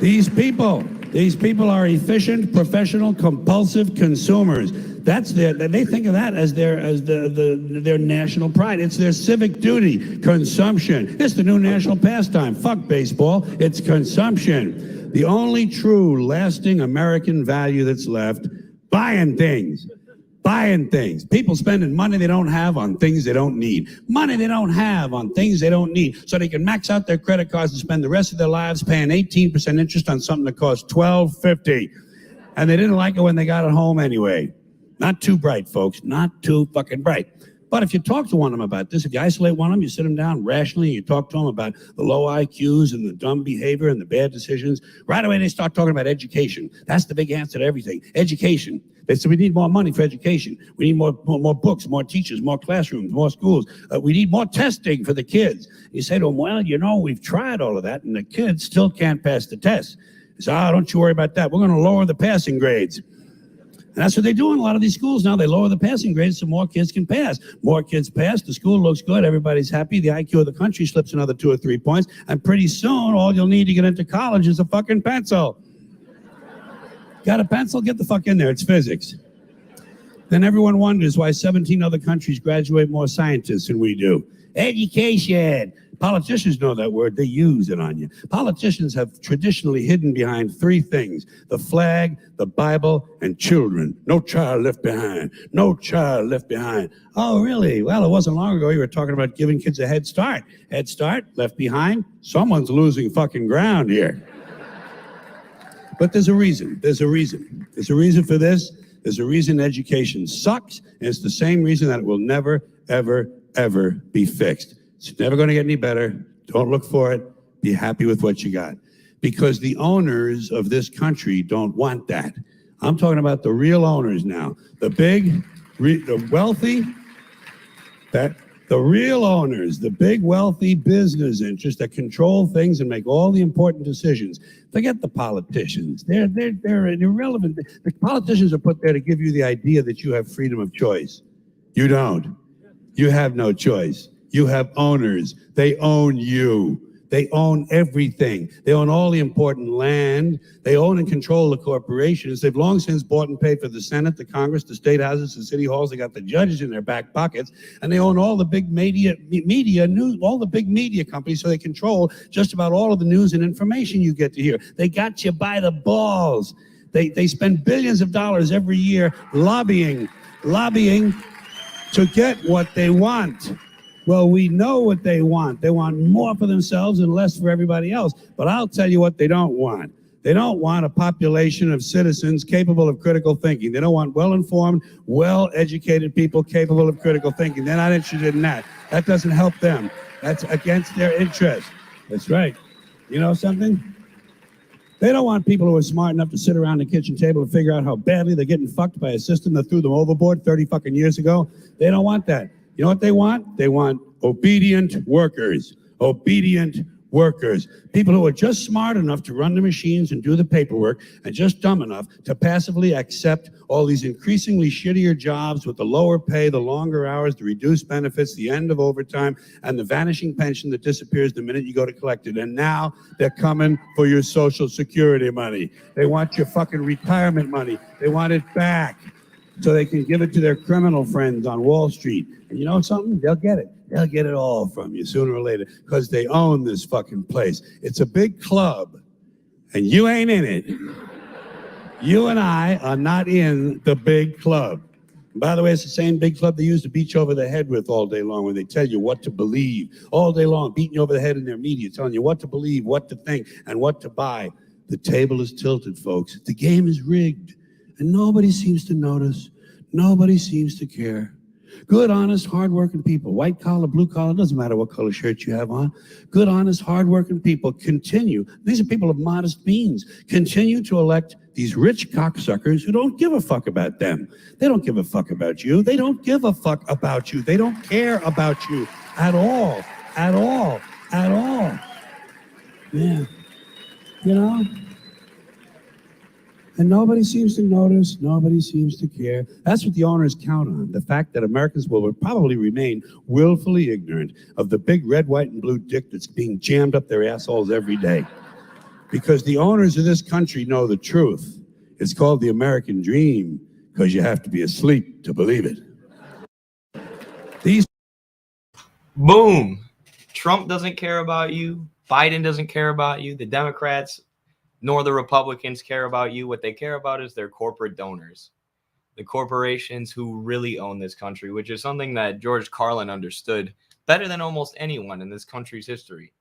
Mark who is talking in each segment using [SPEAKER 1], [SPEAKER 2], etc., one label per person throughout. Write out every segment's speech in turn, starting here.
[SPEAKER 1] These people are efficient, professional, compulsive consumers. They think of that as their national pride. It's their civic duty. Consumption. It's the new national pastime. Fuck baseball. It's consumption. The only true, lasting American value that's left, buying things. Buying things. People spending money they don't have on things they don't need. Money they don't have on things they don't need. So they can max out their credit cards and spend the rest of their lives paying 18% interest on something that costs $12.50. And they didn't like it when they got it home anyway. Not too bright, folks. Not too fucking bright. But if you talk to one of them about this, if you isolate one of them, you sit them down rationally, and you talk to them about the low IQs and the dumb behavior and the bad decisions, right away they start talking about education. That's the big answer to everything. Education. They say we need more money for education. We need more books, more teachers, more classrooms, more schools. We need more testing for the kids. You say to them, well, you know, we've tried all of that, and the kids still can't pass the test. They say, don't you worry about that. We're going to lower the passing grades. And that's what they do in a lot of these schools now. They lower the passing grades so more kids can pass. More kids pass, the school looks good, everybody's happy, the IQ of the country slips another 2 or 3 points, and pretty soon all you'll need to get into college is a fucking pencil. Got a pencil? Get the fuck in there, it's physics. Then everyone wonders why 17 other countries graduate more scientists than we do. Education. Politicians know that word, they use it on you. Politicians have traditionally hidden behind 3 things: the flag, the Bible, and children. No child left behind. No child left behind. Oh, really? Well, it wasn't long ago you were talking about giving kids a head start. Head start, left behind. Someone's losing fucking ground here. But there's a reason. There's a reason. There's a reason for this. There's a reason education sucks, and it's the same reason that it will never, ever, ever be fixed. It's never going to get any better. Don't look for it. Be happy with what you got. Because the owners of this country don't want that. I'm talking about the real owners now. The big, the wealthy, the real owners, the big, wealthy business interests that control things and make all the important decisions. Forget the politicians. They're irrelevant. The politicians are put there to give you the idea that you have freedom of choice. You don't. You have no choice. You have owners. They own you. They own everything. They own all the important land. They own and control the corporations. They've long since bought and paid for the Senate, the Congress, the state houses, the city halls. They got the judges in their back pockets, and they own all the big media news, all the big media companies. So they control just about all of the news and information you get to hear. They got you by the balls. They spend billions of dollars every year lobbying to get what they want. Well, we know what they want. They want more for themselves and less for everybody else. But I'll tell you what they don't want. They don't want a population of citizens capable of critical thinking. They don't want well-informed, well-educated people capable of critical thinking. They're not interested in that. That doesn't help them. That's against their interest. That's right. You know something? They don't want people who are smart enough to sit around the kitchen table and figure out how badly they're getting fucked by a system that threw them overboard 30 fucking years ago. They don't want that. You know what they want? They want obedient workers. Obedient workers. People who are just smart enough to run the machines and do the paperwork, and just dumb enough to passively accept all these increasingly shittier jobs with the lower pay, the longer hours, the reduced benefits, the end of overtime, and the vanishing pension that disappears the minute you go to collect it. And now they're coming for your Social Security money. They want your fucking retirement money. They want it back so they can give it to their criminal friends on Wall Street. And you know something? They'll get it. They'll get it all from you sooner or later because they own this fucking place. It's a big club, and you ain't in it. You and I are not in the big club. And by the way, it's the same big club they use to beat you over the head with all day long when they tell you what to believe. All day long, beating you over the head in their media, telling you what to believe, what to think, and what to buy. The table is tilted, folks. The game is rigged, and nobody seems to notice. Nobody seems to care. Good, honest, hardworking people, white collar, blue collar, doesn't matter what color shirt you have on. Good, honest, hardworking people continue. These are people of modest means. Continue to elect these rich cocksuckers who don't give a fuck about them. They don't give a fuck about you. They don't give a fuck about you. They don't care about you at all. At all. At all. Yeah. You know? And nobody seems to notice, nobody seems to care. That's what the owners count on, the fact that Americans will probably remain willfully ignorant of the big red, white, and blue dick that's being jammed up their assholes every day. because the owners of this country know the truth. It's called the American dream because you have to be asleep to believe it. These
[SPEAKER 2] Boom. Trump doesn't care about you. Biden doesn't care about you. The Democrats nor the Republicans care about you. What they care about is their corporate donors, the corporations who really own this country, which is something that George Carlin understood better than almost anyone in this country's history.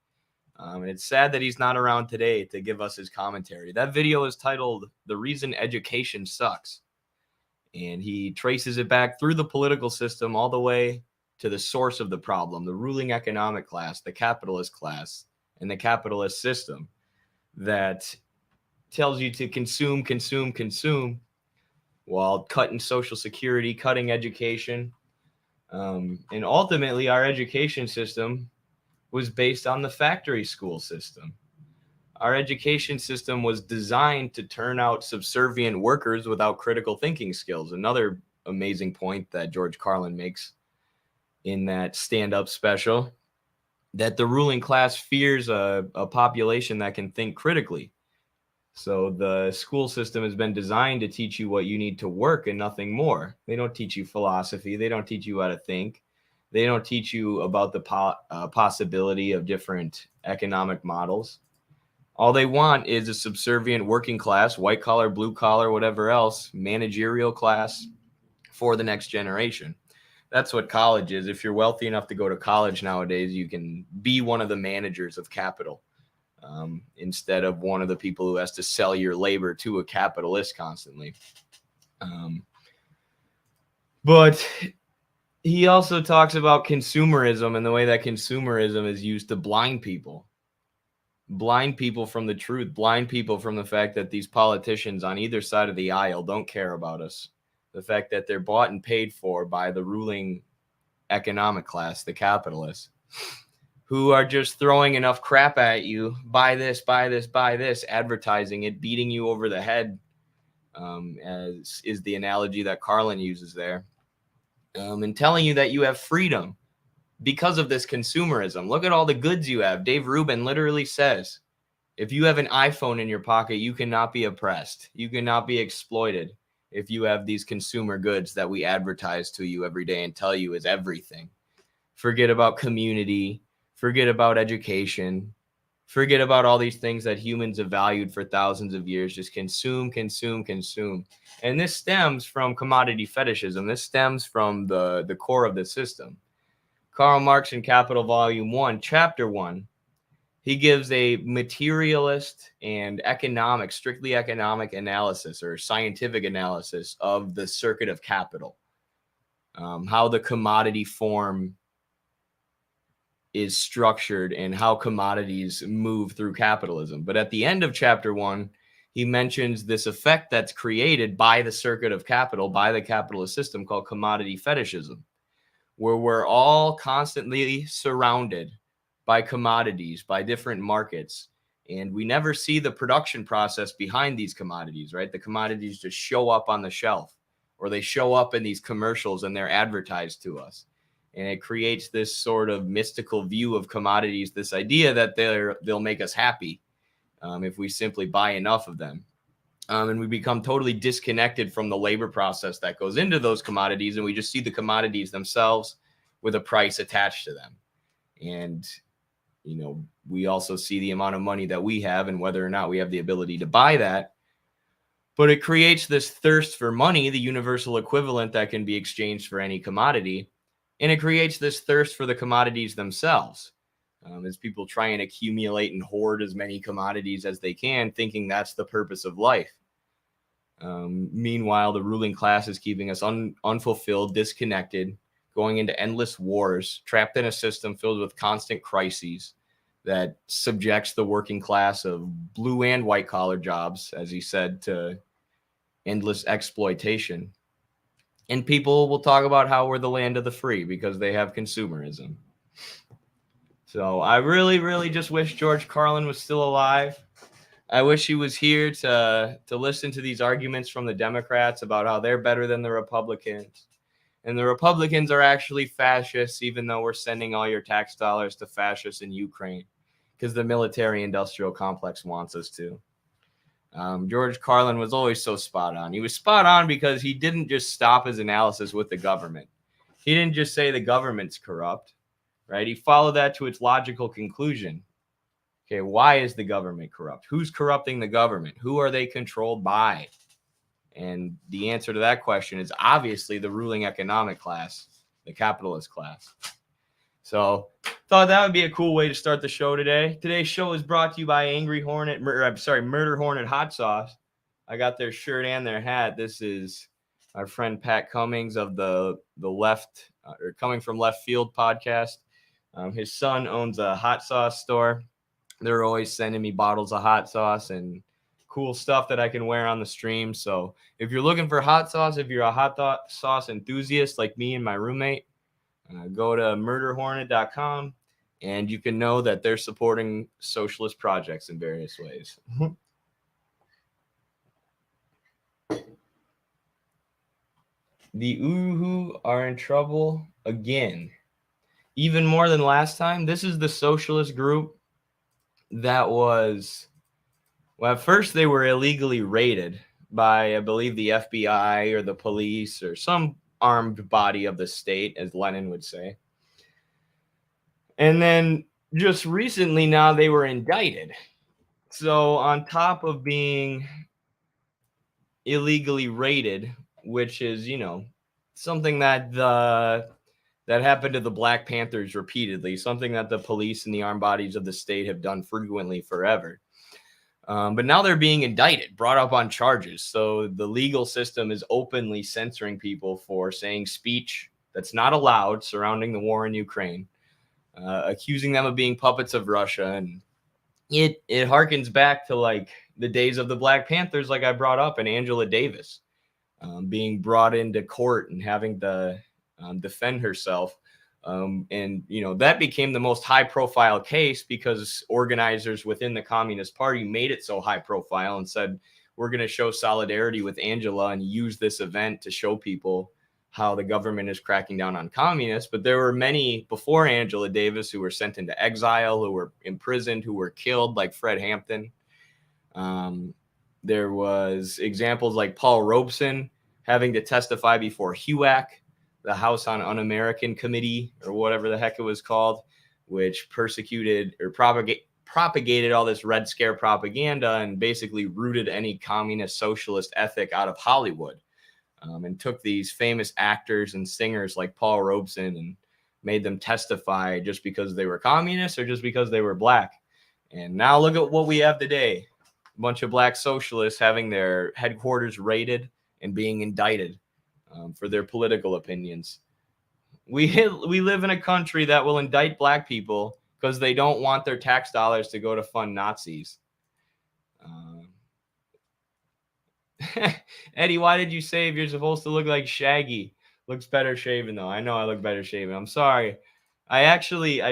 [SPEAKER 2] And it's sad that he's not around today to give us his commentary. That video is titled "The Reason Education Sucks." And he traces it back through the political system all the way to the source of the problem, the ruling economic class, the capitalist class, and the capitalist system that tells you to consume, consume, consume while cutting Social Security, cutting education. And ultimately, our education system was based on the factory school system. Our education system was designed to turn out subservient workers without critical thinking skills. Another amazing point that George Carlin makes in that stand-up special, that the ruling class fears a population that can think critically. So the school system has been designed to teach you what you need to work and nothing more. They don't teach you philosophy. They don't teach you how to think. They don't teach you about the possibility of different economic models. All they want is a subservient working class, white collar, blue collar, whatever else, managerial class for the next generation. That's what college is. If you're wealthy enough to go to college nowadays, you can be one of the managers of capital instead of one of the people who has to sell your labor to a capitalist constantly. But he also talks about consumerism and the way that consumerism is used to blind people from the truth, blind people from the fact that these politicians on either side of the aisle don't care about us. The fact that they're bought and paid for by the ruling economic class, the capitalists, who are just throwing enough crap at you. Buy this, buy this, buy this, advertising it, beating you over the head, as is the analogy that Carlin uses there, and telling you that you have freedom because of this consumerism. Look at all the goods you have. Dave Rubin literally says, if you have an iPhone in your pocket, you cannot be oppressed. You cannot be exploited if you have these consumer goods that we advertise to you every day and tell you is everything. Forget about community. Forget about education. Forget about all these things that humans have valued for thousands of years. Just consume, consume, consume. And this stems from commodity fetishism. This stems from the core of the system. Karl Marx in Capital Volume 1, Chapter 1, he gives a materialist and strictly economic analysis or scientific analysis of the circuit of capital, how the commodity form is structured and how commodities move through capitalism. But at the end of Chapter 1, he mentions this effect that's created by the circuit of capital, by the capitalist system, called commodity fetishism, where we're all constantly surrounded by commodities, by different markets, and we never see the production process behind these commodities, right? The commodities just show up on the shelf, or they show up in these commercials and they're advertised to us. And it creates this sort of mystical view of commodities, this idea that they'll make us happy if we simply buy enough of them. And we become totally disconnected from the labor process that goes into those commodities, and we just see the commodities themselves with a price attached to them. And, we also see the amount of money that we have and whether or not we have the ability to buy that. But it creates this thirst for money, the universal equivalent that can be exchanged for any commodity. And it creates this thirst for the commodities themselves, as people try and accumulate and hoard as many commodities as they can, thinking that's the purpose of life. Meanwhile, the ruling class is keeping us unfulfilled, disconnected, going into endless wars, trapped in a system filled with constant crises that subjects the working class of blue and white collar jobs, as he said, to endless exploitation. And people will talk about how we're the land of the free because they have consumerism. So I really, really just wish George Carlin was still alive. I wish he was here to listen to these arguments from the Democrats about how they're better than the Republicans. And the Republicans are actually fascists, even though we're sending all your tax dollars to fascists in Ukraine. because the military-industrial complex wants us to. George Carlin was always so spot on. He was spot on because he didn't just stop his analysis with the government. He didn't just say the government's corrupt, right? He followed that to its logical conclusion. Okay, why is the government corrupt? Who's corrupting the government? Who are they controlled by? And the answer to that question is obviously the ruling economic class, the capitalist class. So thought that would be a cool way to start the show today. Today's show is brought to you by Murder Hornet Hot Sauce. I got their shirt and their hat. This is our friend Pat Cummings of the Left or Coming from Left Field podcast. His son owns a hot sauce store. They're always sending me bottles of hot sauce and cool stuff that I can wear on the stream. So if you're looking for hot sauce, if you're a hot sauce enthusiast like me and my roommate, go to murderhornet.com and you can know that they're supporting socialist projects in various ways. The Uhu are in trouble again. Even more than last time. This is the socialist group that was, well, at first they were illegally raided by, I believe, the FBI or the police or some armed body of the state, as Lenin would say. And then just recently now they were indicted. So on top of being illegally raided, which is, you know, something that that happened to the Black Panthers repeatedly, something that the police and the armed bodies of the state have done frequently forever. But now they're being indicted, brought up on charges. So the legal system is openly censoring people for saying speech that's not allowed surrounding the war in Ukraine, accusing them of being puppets of Russia. And it harkens back to like the days of the Black Panthers, like I brought up, and Angela Davis being brought into court and having to defend herself. And, you know, that became the most high profile case because organizers within the Communist Party made it so high profile and said, we're going to show solidarity with Angela and use this event to show people how the government is cracking down on communists. But there were many before Angela Davis who were sent into exile, who were imprisoned, who were killed, like Fred Hampton. There was examples like Paul Robeson having to testify before HUAC, the House on Un-American Committee, or whatever the heck it was called, which persecuted or propagated all this Red Scare propaganda and basically rooted any communist socialist ethic out of Hollywood, and took these famous actors and singers like Paul Robeson and made them testify just because they were communists or just because they were black. And now look at what we have today. A bunch of black socialists having their headquarters raided and being indicted for their political opinions. We live in a country that will indict black people because they don't want their tax dollars to go to fund Nazis. Eddie, why did you say you're supposed to look like Shaggy? Looks better shaven though. I know I look better shaven. I'm sorry. I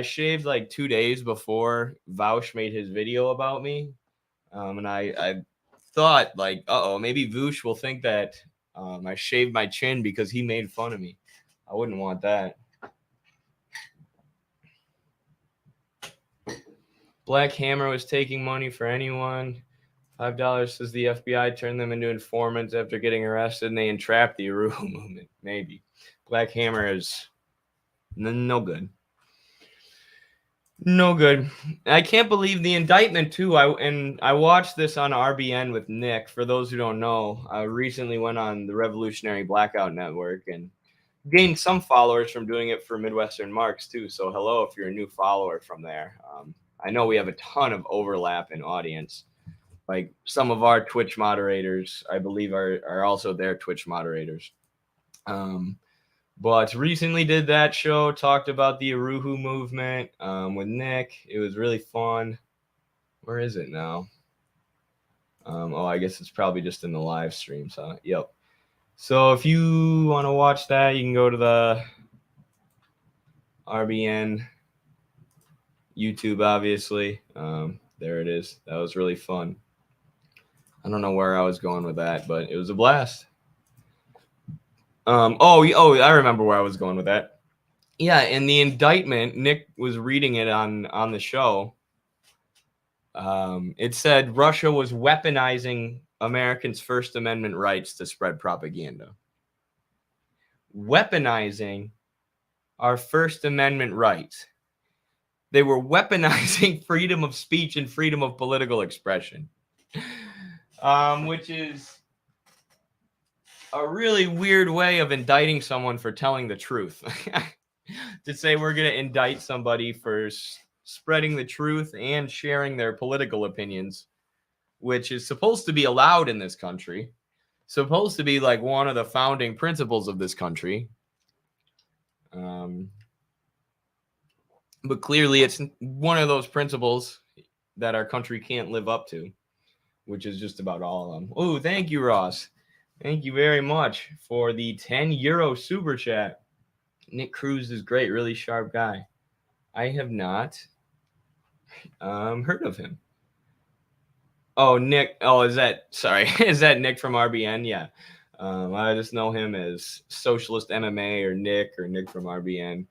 [SPEAKER 2] shaved like 2 days before Vaush made his video about me. And I thought like, maybe Vaush will think that I shaved my chin because he made fun of me. I wouldn't want that. Black Hammer was taking money for anyone. $5 says the FBI turned them into informants after getting arrested and they entrapped the Uruhu movement. Maybe. Black Hammer is no good. No good. I can't believe the indictment too. I watched this on RBN with Nick. For those who don't know, I recently went on the Revolutionary Blackout Network and gained some followers from doing it for Midwestern Marx too. So hello if you're a new follower from there. I know we have a ton of overlap in audience. Like some of our Twitch moderators, I believe, are also their Twitch moderators. But recently did that show, talked about the Uruhu movement with Nick. It was really fun. Where is it now? I guess it's probably just in the live stream. So, yep. So if you want to watch that, you can go to the RBN YouTube, obviously. There it is. That was really fun. I don't know where I was going with that, but it was a blast. I remember where I was going with that. Yeah, in the indictment, Nick was reading it on the show, It said Russia was weaponizing Americans' First Amendment rights to spread propaganda. Weaponizing our First Amendment rights. They were weaponizing freedom of speech and freedom of political expression, which is a really weird way of indicting someone for telling the truth. To say we're going to indict somebody for spreading the truth and sharing their political opinions, which is supposed to be allowed in this country, supposed to be like one of the founding principles of this country. But clearly it's one of those principles that our country can't live up to, which is just about all of them. Oh, thank you, Ross. Thank you very much for the 10 euro super chat. Nick Cruz is great, really sharp guy. I have not heard of him. Oh, Nick. Oh, is that Nick from RBN? Yeah. I just know him as Socialist MMA or Nick from RBN.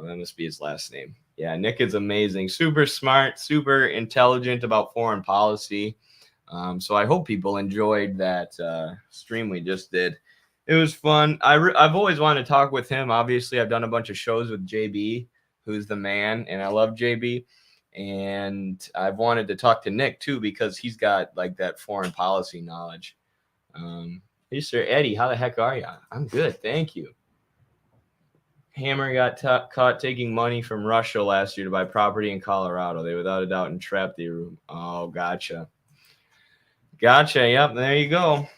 [SPEAKER 2] That must be his last name. Yeah, Nick is amazing. Super smart, super intelligent about foreign policy. So I hope people enjoyed that stream we just did. It was fun. I've always wanted to talk with him. Obviously, I've done a bunch of shows with JB, who's the man, and I love JB. And I've wanted to talk to Nick, too, because he's got, like, that foreign policy knowledge. Hey, Sir Eddie, how the heck are you? I'm good, thank you. Hammer got caught taking money from Russia last year to buy property in Colorado. They without a doubt entrapped the room. Oh, gotcha. Gotcha. Yep. There you go.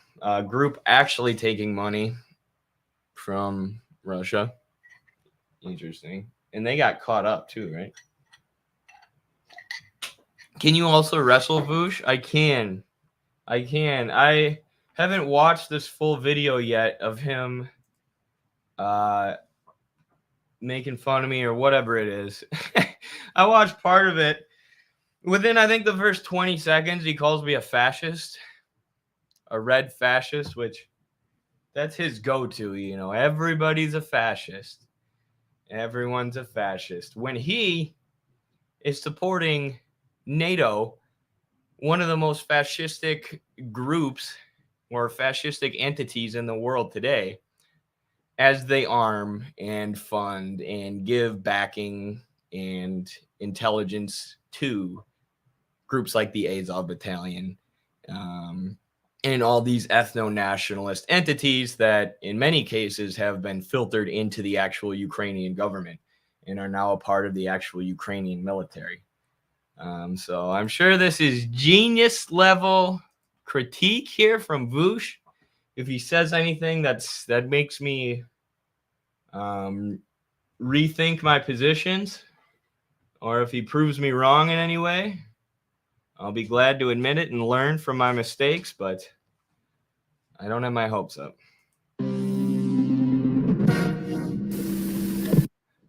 [SPEAKER 2] Group actually taking money from Russia. Interesting. And they got caught up too, right? Can you also wrestle, Vaush? I can. I haven't watched this full video yet of him making fun of me or whatever it is. I watched part of it. Within, I think, the first 20 seconds, he calls me a fascist, a red fascist, which that's his go-to, you know. Everybody's a fascist. Everyone's a fascist. When he is supporting NATO, one of the most fascistic groups or fascistic entities in the world today, as they arm and fund and give backing and intelligence to groups like the Azov Battalion and all these ethno-nationalist entities that in many cases have been filtered into the actual Ukrainian government and are now a part of the actual Ukrainian military. So I'm sure this is genius level critique here from Vaush. If he says anything that makes me rethink my positions, or if he proves me wrong in any way, I'll be glad to admit it and learn from my mistakes, but I don't have my hopes up.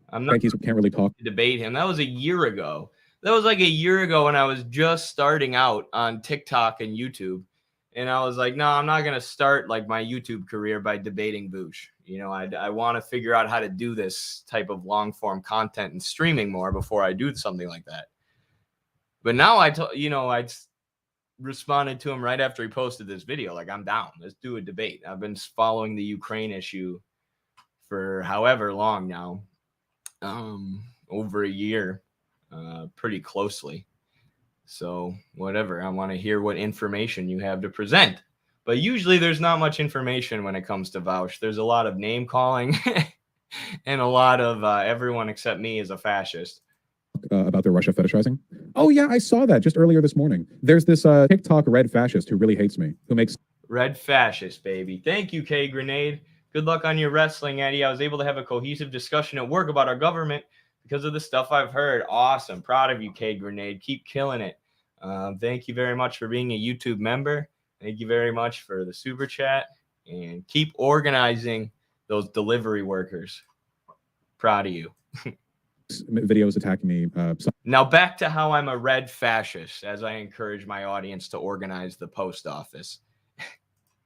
[SPEAKER 2] I'm not
[SPEAKER 3] can't really talk.
[SPEAKER 2] Debate him. That was a year ago. That was like a year ago when I was just starting out on TikTok and YouTube. And I was like, no, I'm not going to start like my YouTube career by debating Vaush. You know, I want to figure out how to do this type of long form content and streaming more before I do something like that. But now I responded to him right after he posted this video. Like, I'm down. Let's do a debate. I've been following the Ukraine issue for however long now, over a year, pretty closely. So whatever, I want to hear what information you have to present. But usually there's not much information when it comes to Vaush. There's a lot of name calling and a lot of everyone except me is a fascist.
[SPEAKER 3] About their Russia fetishizing. Oh yeah, I saw that just earlier this morning. There's this TikTok red fascist who really hates me, who makes
[SPEAKER 2] red fascist, baby. Thank you, K Grenade. Good luck on your wrestling, Eddie. I was able to have a cohesive discussion at work about our government because of the stuff I've heard. Awesome. Proud of you, K Grenade. Keep killing it. Thank you very much for being a YouTube member. Thank you very much for the super chat, and keep organizing those delivery workers. Proud of you.
[SPEAKER 3] videos attacking me.
[SPEAKER 2] Now back to how I'm a red fascist, as I encourage my audience to organize the post office.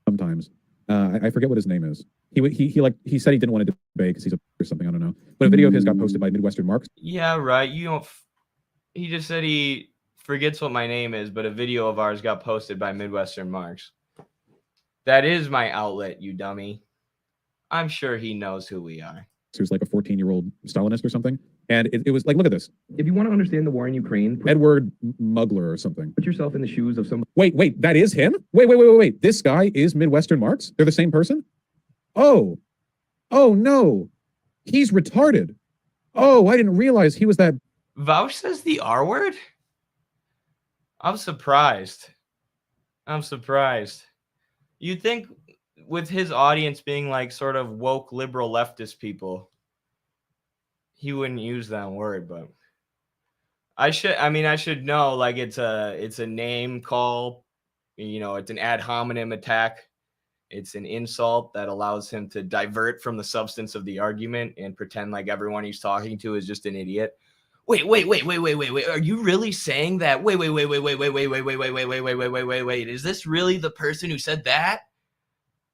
[SPEAKER 3] Sometimes I forget what his name is. He said he didn't want to debate because he's or something. I don't know. But a video of his got posted by Midwestern Marx.
[SPEAKER 2] Yeah, right. You don't. He just said he forgets what my name is, but a video of ours got posted by Midwestern Marx. That is my outlet, you dummy. I'm sure he knows who we are.
[SPEAKER 3] Who's like a 14-year-old Stalinist or something. And it was like, look at this.
[SPEAKER 4] If you want to understand the war in Ukraine,
[SPEAKER 3] Edward Mugler or something.
[SPEAKER 4] put yourself in the shoes of some.
[SPEAKER 3] Wait, that is him? Wait. This guy is Midwestern Marx? They're the same person? Oh no. He's retarded. Oh, I didn't realize he was that.
[SPEAKER 2] Vaush says the R word? I'm surprised. You'd think with his audience being like sort of woke liberal leftist people, he wouldn't use that word, but I should know, like it's a name call, it's an ad hominem attack. It's an insult that allows him to divert from the substance of the argument and pretend like everyone he's talking to is just an idiot. Wait. Are you really saying that? Wait. Is this really the person who said that?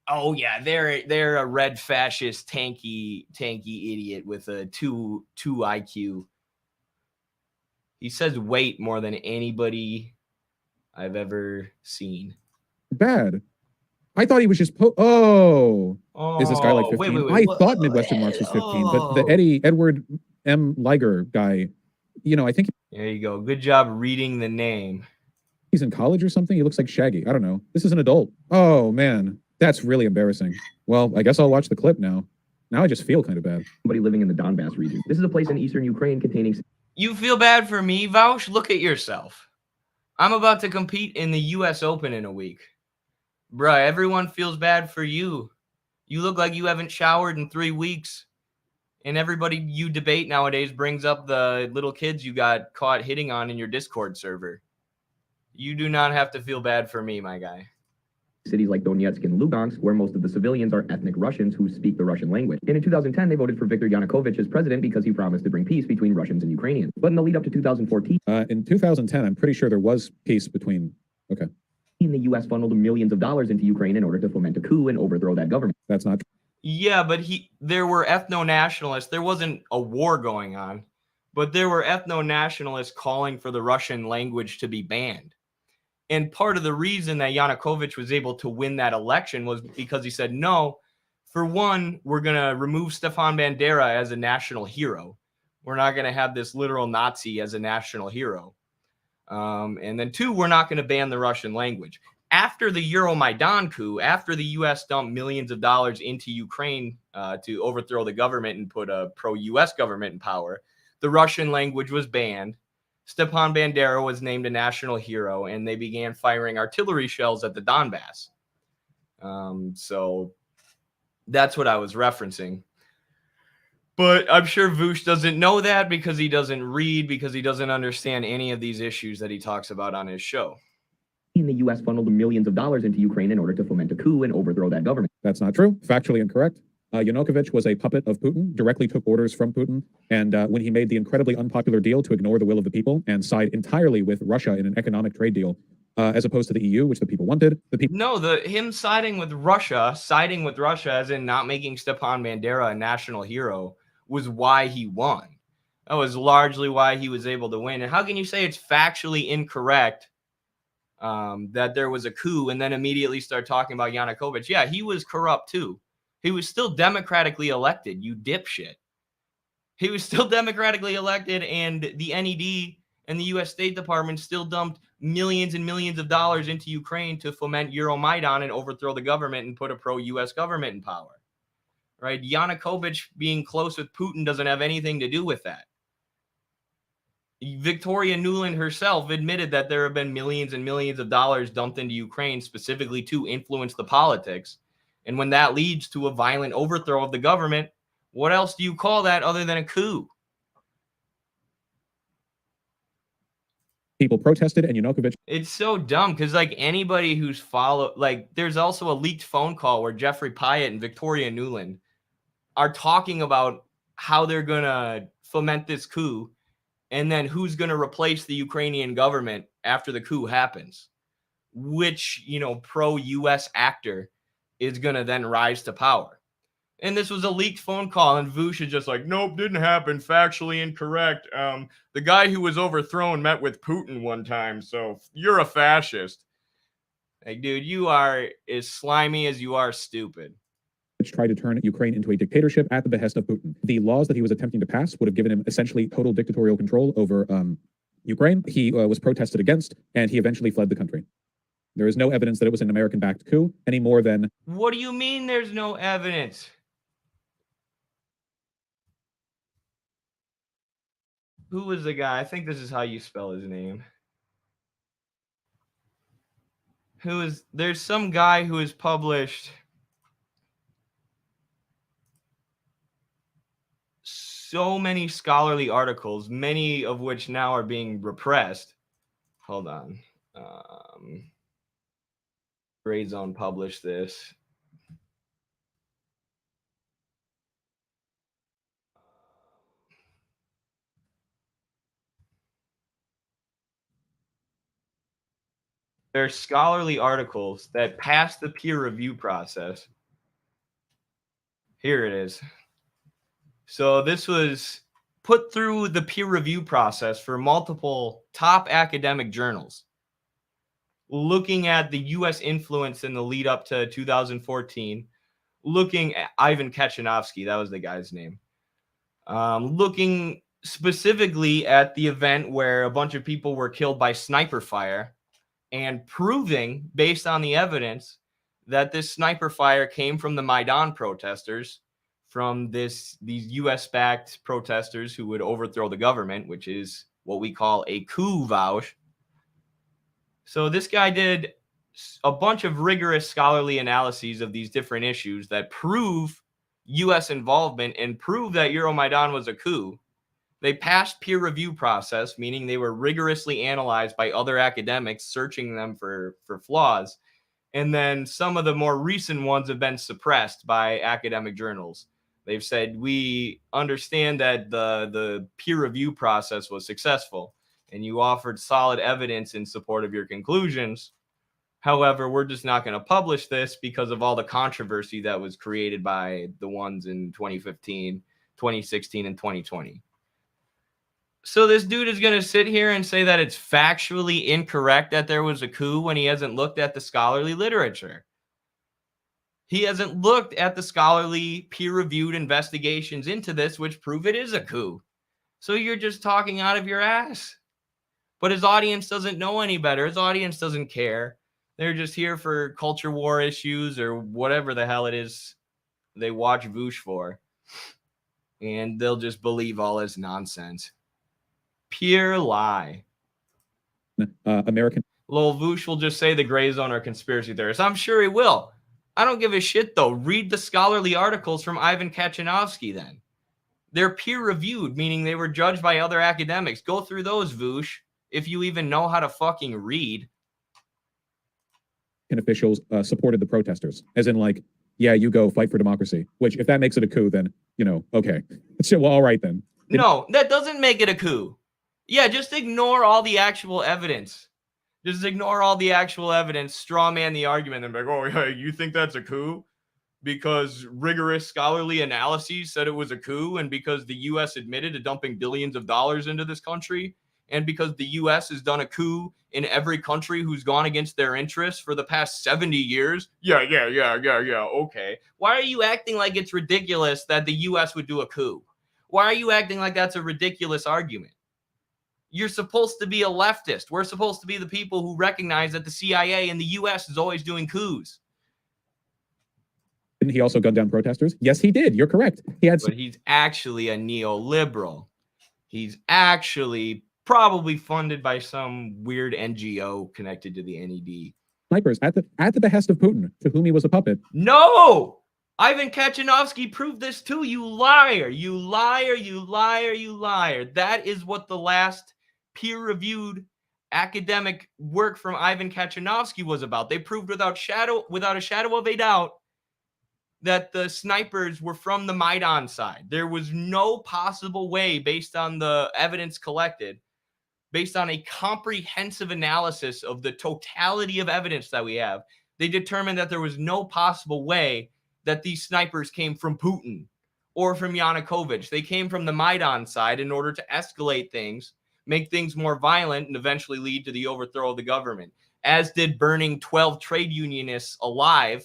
[SPEAKER 2] Oh yeah, they're a red fascist tanky idiot with a 2 IQ. He says wait more than anybody I've ever seen.
[SPEAKER 3] Bad. I thought he was just is this guy like 15? I thought Midwestern Marx was 15, but the Edward M. Liger guy, I think
[SPEAKER 2] There you go. Good job reading the name.
[SPEAKER 3] he's in college or something. He looks like Shaggy. I don't know. This is an adult. Oh man, that's really embarrassing. Well, I guess I'll watch the clip now. Now I just feel kind of bad.
[SPEAKER 4] Somebody living in the Donbass region. This is a place in eastern Ukraine containing.
[SPEAKER 2] You feel bad for me, Vaush? Look at yourself. I'm about to compete in the US Open in a week. Bruh, everyone feels bad for you. You look like you haven't showered in 3 weeks. And everybody you debate nowadays brings up the little kids you got caught hitting on in your Discord server. You do not have to feel bad for me, my guy.
[SPEAKER 4] Cities like Donetsk and Lugansk, where most of the civilians are ethnic Russians who speak the Russian language. And in 2010, they voted for Viktor Yanukovych as president because he promised to bring peace between Russians and Ukrainians. But in the lead up to 2014,
[SPEAKER 3] in 2010, I'm pretty sure there was peace between. Okay.
[SPEAKER 4] the U.S. funneled millions of dollars into Ukraine in order to foment a coup and overthrow that government.
[SPEAKER 3] That's not.
[SPEAKER 2] Yeah, but there were ethno-nationalists. There wasn't a war going on, but there were ethno-nationalists calling for the Russian language to be banned. And part of the reason that Yanukovych was able to win that election was because he said, no, for one, we're going to remove Stepan Bandera as a national hero. We're not going to have this literal Nazi as a national hero. And then two, we're not going to ban the Russian language. After the Euromaidan coup, after the U.S. dumped millions of dollars into Ukraine to overthrow the government and put a pro-U.S. government in power, the Russian language was banned. Stepan Bandera was named a national hero, and they began firing artillery shells at the Donbass. So that's what I was referencing. But I'm sure Vaush doesn't know that because he doesn't read, because he doesn't understand any of these issues that he talks about on his show.
[SPEAKER 4] The U.S. funneled millions of dollars into Ukraine in order to foment a coup and overthrow that government.
[SPEAKER 3] That's not true. Factually incorrect. Yanukovych was a puppet of Putin, directly took orders from Putin, and when he made the incredibly unpopular deal to ignore the will of the people and side entirely with Russia in an economic trade deal, as opposed to the EU, which the people wanted,
[SPEAKER 2] him siding with Russia as in not making Stepan Bandera a national hero, was why he won. That was largely why he was able to win. And how can you say it's factually incorrect that there was a coup and then immediately start talking about Yanukovych? Yeah, he was corrupt too. He was still democratically elected, you dipshit. He was still democratically elected, and the NED and the U.S. State Department still dumped millions and millions of dollars into Ukraine to foment Euromaidan and overthrow the government and put a pro-U.S. government in power. Right? Yanukovych being close with Putin doesn't have anything to do with that. Victoria Nuland herself admitted that there have been millions and millions of dollars dumped into Ukraine specifically to influence the politics. And when that leads to a violent overthrow of the government, what else do you call that other than a coup?
[SPEAKER 3] people protested, and Yanukovych.
[SPEAKER 2] It's so dumb because, like, anybody who's there's also a leaked phone call where Jeffrey Pyatt and Victoria Nuland are talking about how they're going to foment this coup and then who's going to replace the Ukrainian government after the coup happens. Which, pro-U.S. actor is going to then rise to power. And this was a leaked phone call, and Vaush is just like, nope, didn't happen, factually incorrect. The guy who was overthrown met with Putin one time, so you're a fascist. Like, dude, you are as slimy as you are stupid.
[SPEAKER 3] Which tried to turn Ukraine into a dictatorship at the behest of Putin. The laws that he was attempting to pass would have given him essentially total dictatorial control over Ukraine. He was protested against, and he eventually fled the country. There is no evidence that it was an American-backed coup any more than...
[SPEAKER 2] What do you mean there's no evidence? Who was the guy? I think this is how you spell his name. There's some guy who has published so many scholarly articles, many of which now are being repressed. Hold on. Grade Zone published this. There are scholarly articles that pass the peer review process. Here it is. So this was put through the peer review process for multiple top academic journals, looking at the U.S. influence in the lead up to 2014, looking at Ivan Kachenovsky, that was the guy's name, looking specifically at the event where a bunch of people were killed by sniper fire, and proving, based on the evidence, that this sniper fire came from the Maidan protesters, from these U.S.-backed protesters who would overthrow the government, which is what we call a coup, Vaush. So this guy did a bunch of rigorous scholarly analyses of these different issues that prove U.S. involvement and prove that Euromaidan was a coup. They passed peer review process, meaning they were rigorously analyzed by other academics, searching them for flaws. And then some of the more recent ones have been suppressed by academic journals. They've said, we understand that the peer review process was successful and you offered solid evidence in support of your conclusions. However, we're just not going to publish this because of all the controversy that was created by the ones in 2015, 2016, and 2020. So this dude is going to sit here and say that it's factually incorrect that there was a coup when he hasn't looked at the scholarly literature. He hasn't looked at the scholarly peer-reviewed investigations into this, which prove it is a coup. So you're just talking out of your ass. But his audience doesn't know any better. His audience doesn't care. They're just here for culture war issues or whatever the hell it is they watch Vaush for. And they'll just believe all his nonsense. Pure lie.
[SPEAKER 3] American...
[SPEAKER 2] Lil Vaush will just say the gray zone are conspiracy theorists. I'm sure he will. I don't give a shit, though. Read the scholarly articles from Ivan Kachenovsky, then. They're peer-reviewed, meaning they were judged by other academics. Go through those, Vaush, if you even know how to fucking read.
[SPEAKER 3] Officials supported the protesters, as in, like, yeah, you go fight for democracy, which if that makes it a coup, then, okay. So, well, all right, then.
[SPEAKER 2] No, that doesn't make it a coup. Yeah, just ignore all the actual evidence. Just ignore all the actual evidence, straw man the argument, and be like, oh, yeah, you think that's a coup? Because rigorous scholarly analyses said it was a coup, and because the U.S. admitted to dumping billions of dollars into this country, and because the U.S. has done a coup in every country who's gone against their interests for the past 70 years? Yeah, okay. Why are you acting like it's ridiculous that the U.S. would do a coup? Why are you acting like that's a ridiculous argument? You're supposed to be a leftist. We're supposed to be the people who recognize that the CIA and the U.S. is always doing coups.
[SPEAKER 3] Didn't he also gun down protesters? Yes, he did. You're correct.
[SPEAKER 2] But he's actually a neoliberal. He's actually probably funded by some weird NGO connected to the NED.
[SPEAKER 3] Snipers at the behest of Putin, to whom he was a puppet.
[SPEAKER 2] No! Ivan Kachenovsky proved this too. You liar. You liar. You liar. You liar. That is what the last peer-reviewed academic work from Ivan Kachenovsky was about. They proved without a shadow of a doubt that the snipers were from the Maidan side. There was no possible way, based on the evidence collected, based on a comprehensive analysis of the totality of evidence that we have, they determined that there was no possible way that these snipers came from Putin or from Yanukovych. They came from the Maidan side in order to escalate things, make things more violent, and eventually lead to the overthrow of the government, as did burning 12 trade unionists alive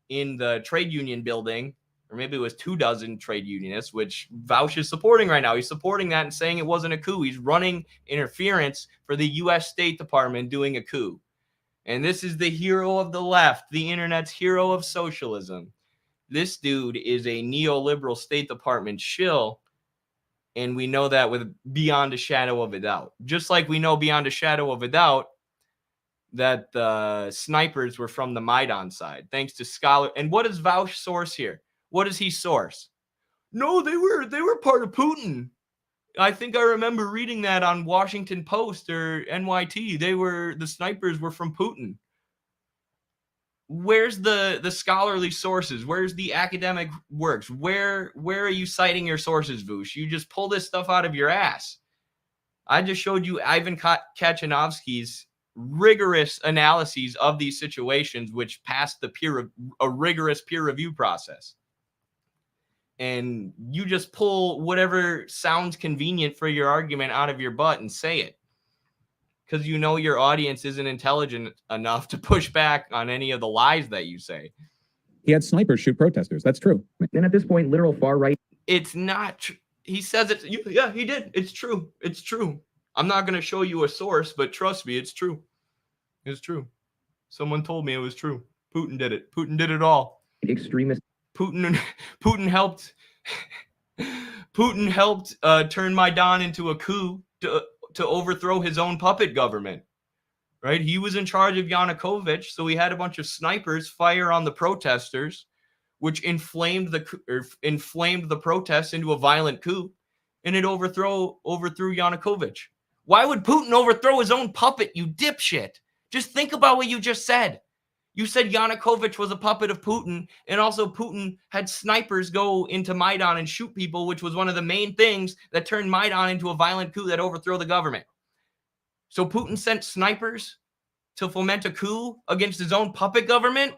[SPEAKER 2] in the trade union building, or maybe it was 24 trade unionists, which Vaush is supporting right now. He's supporting that and saying it wasn't a coup. He's running interference for the U.S. State Department doing a coup. And this is the hero of the left, the internet's hero of socialism. This dude is a neoliberal State Department shill, and we know that with beyond a shadow of a doubt. Just like we know beyond a shadow of a doubt that the snipers were from the Maidan side, thanks to scholar. And what does Vaush source here? What does he source? No, they were part of Putin. I think I remember reading that on Washington Post or NYT. The snipers were from Putin. Where's the scholarly sources? Where's the academic works? Where are you citing your sources, Vaush? You just pull this stuff out of your ass. I just showed you Ivan Kachanovsky's rigorous analyses of these situations, which passed a rigorous peer review process. And you just pull whatever sounds convenient for your argument out of your butt and say it, because you know your audience isn't intelligent enough to push back on any of the lies that you say.
[SPEAKER 3] He had snipers shoot protesters. That's true.
[SPEAKER 4] And at this point, literal far right.
[SPEAKER 2] It's not. He says it. Yeah, he did. It's true. It's true. I'm not going to show you a source, but trust me, it's true. It's true. Someone told me it was true. Putin did it. Putin did it all.
[SPEAKER 4] Extremist.
[SPEAKER 2] Putin helped turn Maidan into a coup to overthrow his own puppet government. Right? He was in charge of Yanukovych, so he had a bunch of snipers fire on the protesters, which inflamed the protests into a violent coup, and it overthrew Yanukovych. Why would Putin overthrow his own puppet, you dipshit? Just think about what you just said. You said Yanukovych was a puppet of Putin, and also Putin had snipers go into Maidan and shoot people, which was one of the main things that turned Maidan into a violent coup that overthrew the government. So Putin sent snipers to foment a coup against his own puppet government?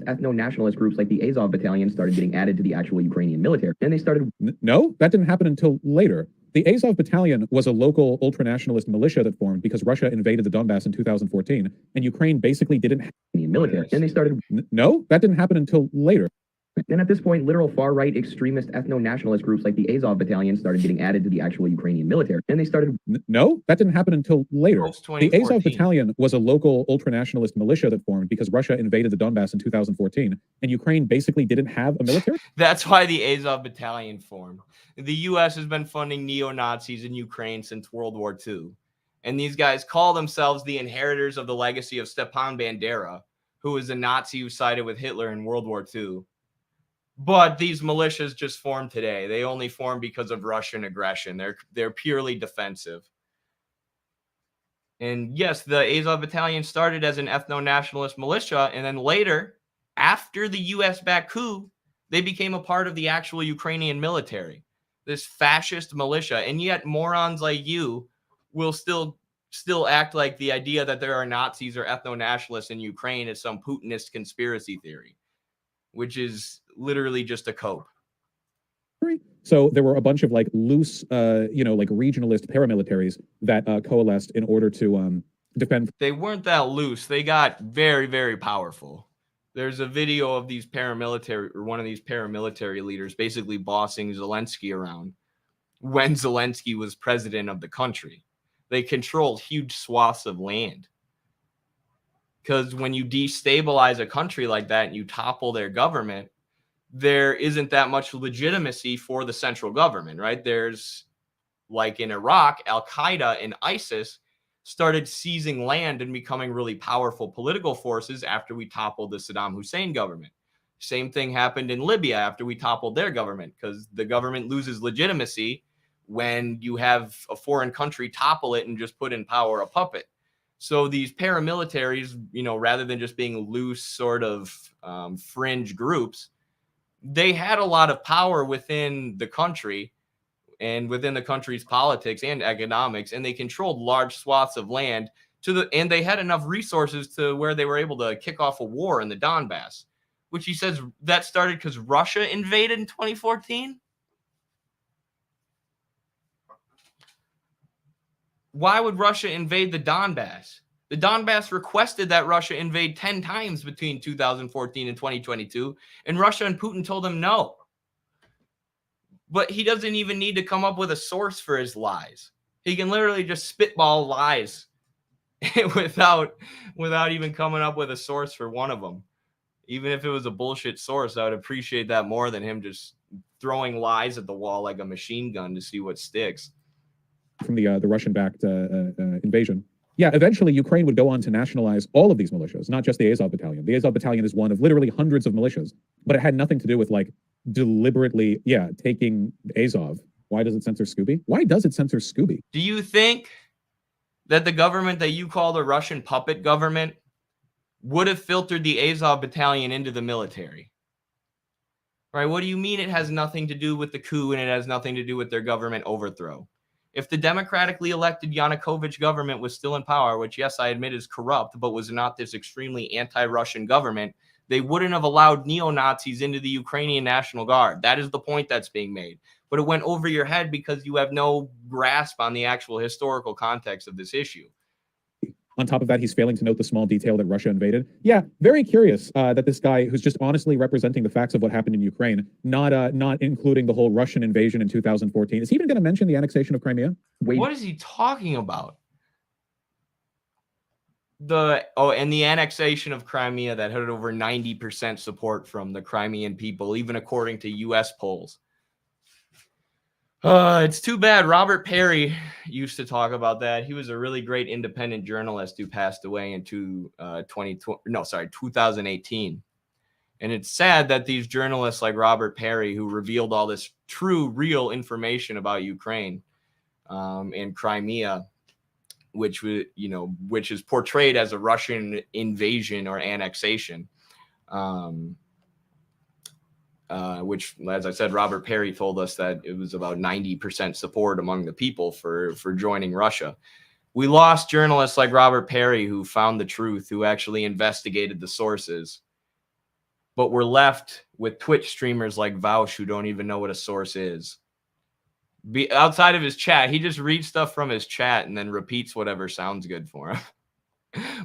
[SPEAKER 4] Ethno-nationalist groups like the Azov Battalion started getting added to the actual Ukrainian military. And they started...
[SPEAKER 3] No, that didn't happen until later. The Azov Battalion was a local ultranationalist militia that formed because Russia invaded the Donbass in 2014, and Ukraine basically didn't have
[SPEAKER 4] the military. And they started...
[SPEAKER 3] No, that didn't happen until later.
[SPEAKER 4] And at this point, literal far-right extremist ethno-nationalist groups like the Azov Battalion started getting added to the actual Ukrainian military. And they started...
[SPEAKER 3] No, that didn't happen until later. The Azov Battalion was a local ultranationalist militia that formed because Russia invaded the Donbass in 2014, and Ukraine basically didn't have a military?
[SPEAKER 2] That's why the Azov Battalion formed. The U.S. has been funding neo-Nazis in Ukraine since World War II. And these guys call themselves the inheritors of the legacy of Stepan Bandera, who was a Nazi who sided with Hitler in World War II. But these militias just formed today. They only formed because of Russian aggression. They're purely defensive. And yes, the Azov Battalion started as an ethno-nationalist militia, and then later, after the US-backed coup, they became a part of the actual Ukrainian military, this fascist militia. And yet morons like you will still act like the idea that there are Nazis or ethno-nationalists in Ukraine is some Putinist conspiracy theory, which is literally just a cope.
[SPEAKER 3] So there were a bunch of like loose, like regionalist paramilitaries that coalesced in order to defend.
[SPEAKER 2] They weren't that loose. They got very, very powerful. There's a video of these paramilitary, or one of these paramilitary leaders basically bossing Zelensky around when Zelensky was president of the country. They controlled huge swaths of land. Because when you destabilize a country like that and you topple their government, there isn't that much legitimacy for the central government, right? There's, like in Iraq, Al-Qaeda and ISIS started seizing land and becoming really powerful political forces after we toppled the Saddam Hussein government. Same thing happened in Libya after we toppled their government, because the government loses legitimacy when you have a foreign country topple it and just put in power a puppet. So these paramilitaries, rather than just being loose sort of fringe groups, they had a lot of power within the country and within the country's politics and economics, and they controlled large swaths of land and they had enough resources to where they were able to kick off a war in the Donbass, which he says that started because Russia invaded in 2014. Why would Russia invade the Donbass? The Donbass requested that Russia invade 10 times between 2014 and 2022, and Russia and Putin told him no. But he doesn't even need to come up with a source for his lies. He can literally just spitball lies without even coming up with a source for one of them. Even if it was a bullshit source, I would appreciate that more than him just throwing lies at the wall like a machine gun to see what sticks.
[SPEAKER 3] From the Russian-backed invasion. Yeah, eventually Ukraine would go on to nationalize all of these militias, not just the Azov Battalion. The Azov Battalion is one of literally hundreds of militias, but it had nothing to do with like deliberately, taking Azov. Why does it censor Scooby? Why does it censor Scooby?
[SPEAKER 2] Do you think that the government that you call the Russian puppet government would have filtered the Azov Battalion into the military? Right? What do you mean it has nothing to do with the coup and it has nothing to do with their government overthrow? If the democratically elected Yanukovych government was still in power, which, yes, I admit is corrupt, but was not this extremely anti-Russian government, they wouldn't have allowed neo-Nazis into the Ukrainian National Guard. That is the point that's being made. But it went over your head because you have no grasp on the actual historical context of this issue.
[SPEAKER 3] On top of that, he's failing to note the small detail that Russia invaded. Yeah, very curious that this guy who's just honestly representing the facts of what happened in Ukraine, not including the whole Russian invasion in 2014. Is he even going to mention the annexation of Crimea?
[SPEAKER 2] What is he talking about? And the annexation of Crimea that had over 90% support from the Crimean people, even according to U.S. polls. It's too bad. Robert Perry used to talk about that. He was a really great independent journalist who passed away in 2018. And it's sad that these journalists like Robert Perry, who revealed all this true, real information about Ukraine and Crimea, which is portrayed as a Russian invasion or annexation, which, as I said, Robert Perry told us that it was about 90% support among the people for joining Russia. We lost journalists like Robert Perry who found the truth, who actually investigated the sources. But we're left with Twitch streamers like Vaush who don't even know what a source is. Outside of his chat, he just reads stuff from his chat and then repeats whatever sounds good for him,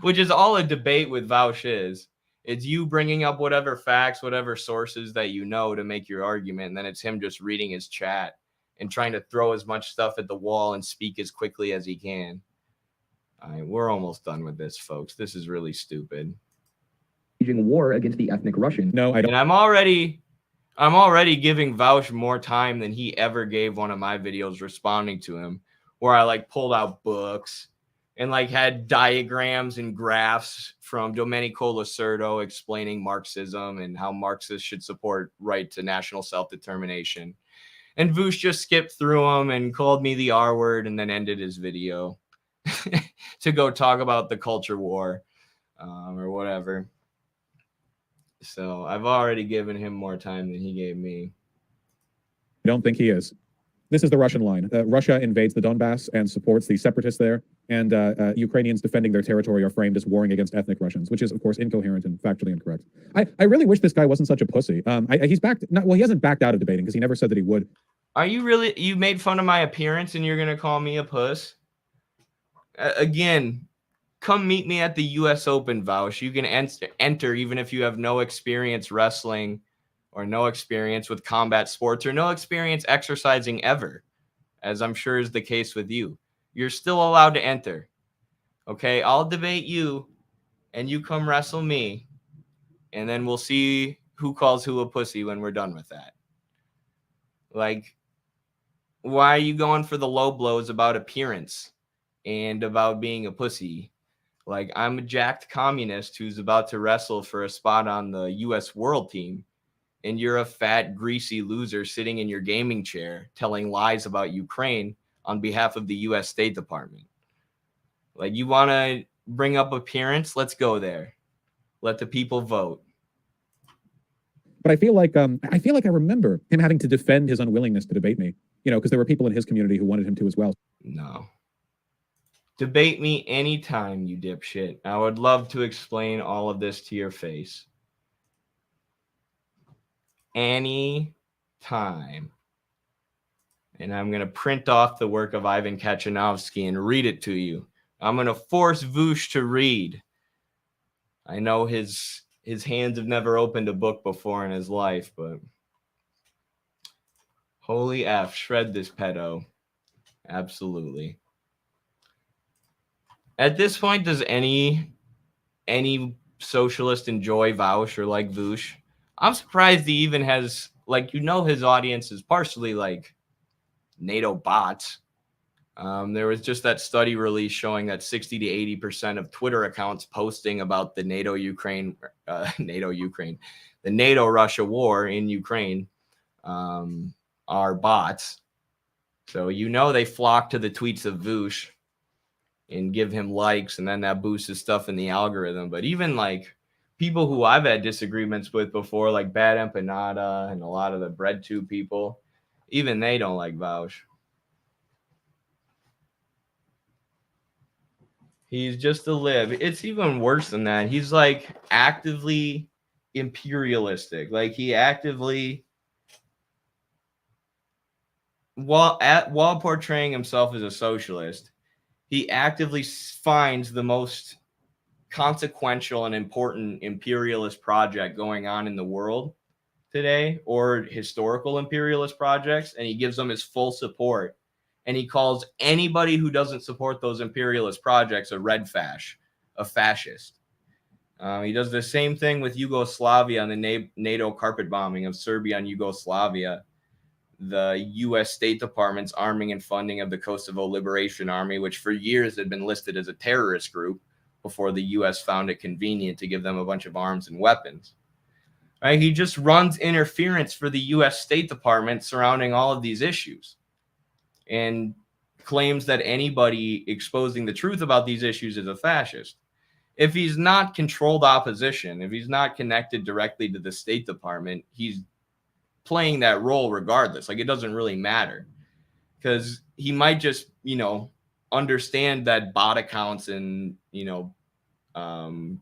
[SPEAKER 2] which is all a debate with Vaush is. It's you bringing up whatever facts, whatever sources that you know to make your argument, and then it's him just reading his chat and trying to throw as much stuff at the wall and speak as quickly as he can. All right, we're almost done with this, folks. This is really stupid.
[SPEAKER 4] Waging war against the ethnic Russians.
[SPEAKER 3] No, I don't.
[SPEAKER 2] And I'm already giving Vaush more time than he ever gave one of my videos responding to him, where I pulled out books and had diagrams and graphs from Domenico Lacerdo explaining Marxism and how Marxists should support right to national self-determination. And Vaush just skipped through them and called me the R word and then ended his video to go talk about the culture war or whatever. So I've already given him more time than he gave me.
[SPEAKER 3] I don't think he is. This is the Russian line. Russia invades the Donbass and supports the separatists there, and Ukrainians defending their territory are framed as warring against ethnic Russians, which is, of course, incoherent and factually incorrect. I really wish this guy wasn't such a pussy. He hasn't backed out of debating because he never said that he would.
[SPEAKER 2] Are you really? You made fun of my appearance and you're going to call me a puss? Again, come meet me at the U.S. Open, Vaush. You can enter even if you have no experience wrestling or no experience with combat sports or no experience exercising ever, as I'm sure is the case with you. You're still allowed to enter. Okay, I'll debate you and you come wrestle me, and then we'll see who calls who a pussy when we're done with that. Why are you going for the low blows about appearance and about being a pussy? I'm a jacked communist who's about to wrestle for a spot on the U.S. world team, and you're a fat, greasy loser sitting in your gaming chair telling lies about Ukraine on behalf of the U.S. State Department. You want to bring up appearance? Let's go there. Let the people vote.
[SPEAKER 3] But I feel like I remember him having to defend his unwillingness to debate me, because there were people in his community who wanted him to as well.
[SPEAKER 2] No. Debate me anytime, you dipshit. I would love to explain all of this to your face. Any time. And I'm going to print off the work of Ivan Kachanovsky and read it to you. I'm going to force Vaush to read. I know his hands have never opened a book before in his life, but holy F, shred this pedo. Absolutely. At this point, does any socialist enjoy Vaush or like Vaush? I'm surprised he even has, like, his audience is partially like NATO bots. There was just that study release showing that 60 to 80% of Twitter accounts posting about the NATO Russia war in Ukraine are bots. So they flock to the tweets of Vaush and give him likes, and then that boosts his stuff in the algorithm. But even like people who I've had disagreements with before, like Bad Empanada and a lot of the BreadTube people, even they don't like Vaush. He's just a lib. It's even worse than that. He's like actively imperialistic. Like he actively, while portraying himself as a socialist, he actively finds the most consequential and important imperialist project going on in the world today, or historical imperialist projects, and he gives them his full support. And he calls anybody who doesn't support those imperialist projects a red fash, a fascist. He does the same thing with Yugoslavia and the NATO carpet bombing of Serbia and Yugoslavia. The U.S. State Department's arming and funding of the Kosovo Liberation Army, which for years had been listed as a terrorist group before the U.S. found it convenient to give them a bunch of arms and weapons. Right? He just runs interference for the U.S. State Department surrounding all of these issues, and claims that anybody exposing the truth about these issues is a fascist. If he's not controlled opposition, if he's not connected directly to the State Department, he's playing that role regardless. Like, it doesn't really matter, because he might just, understand that bot accounts and,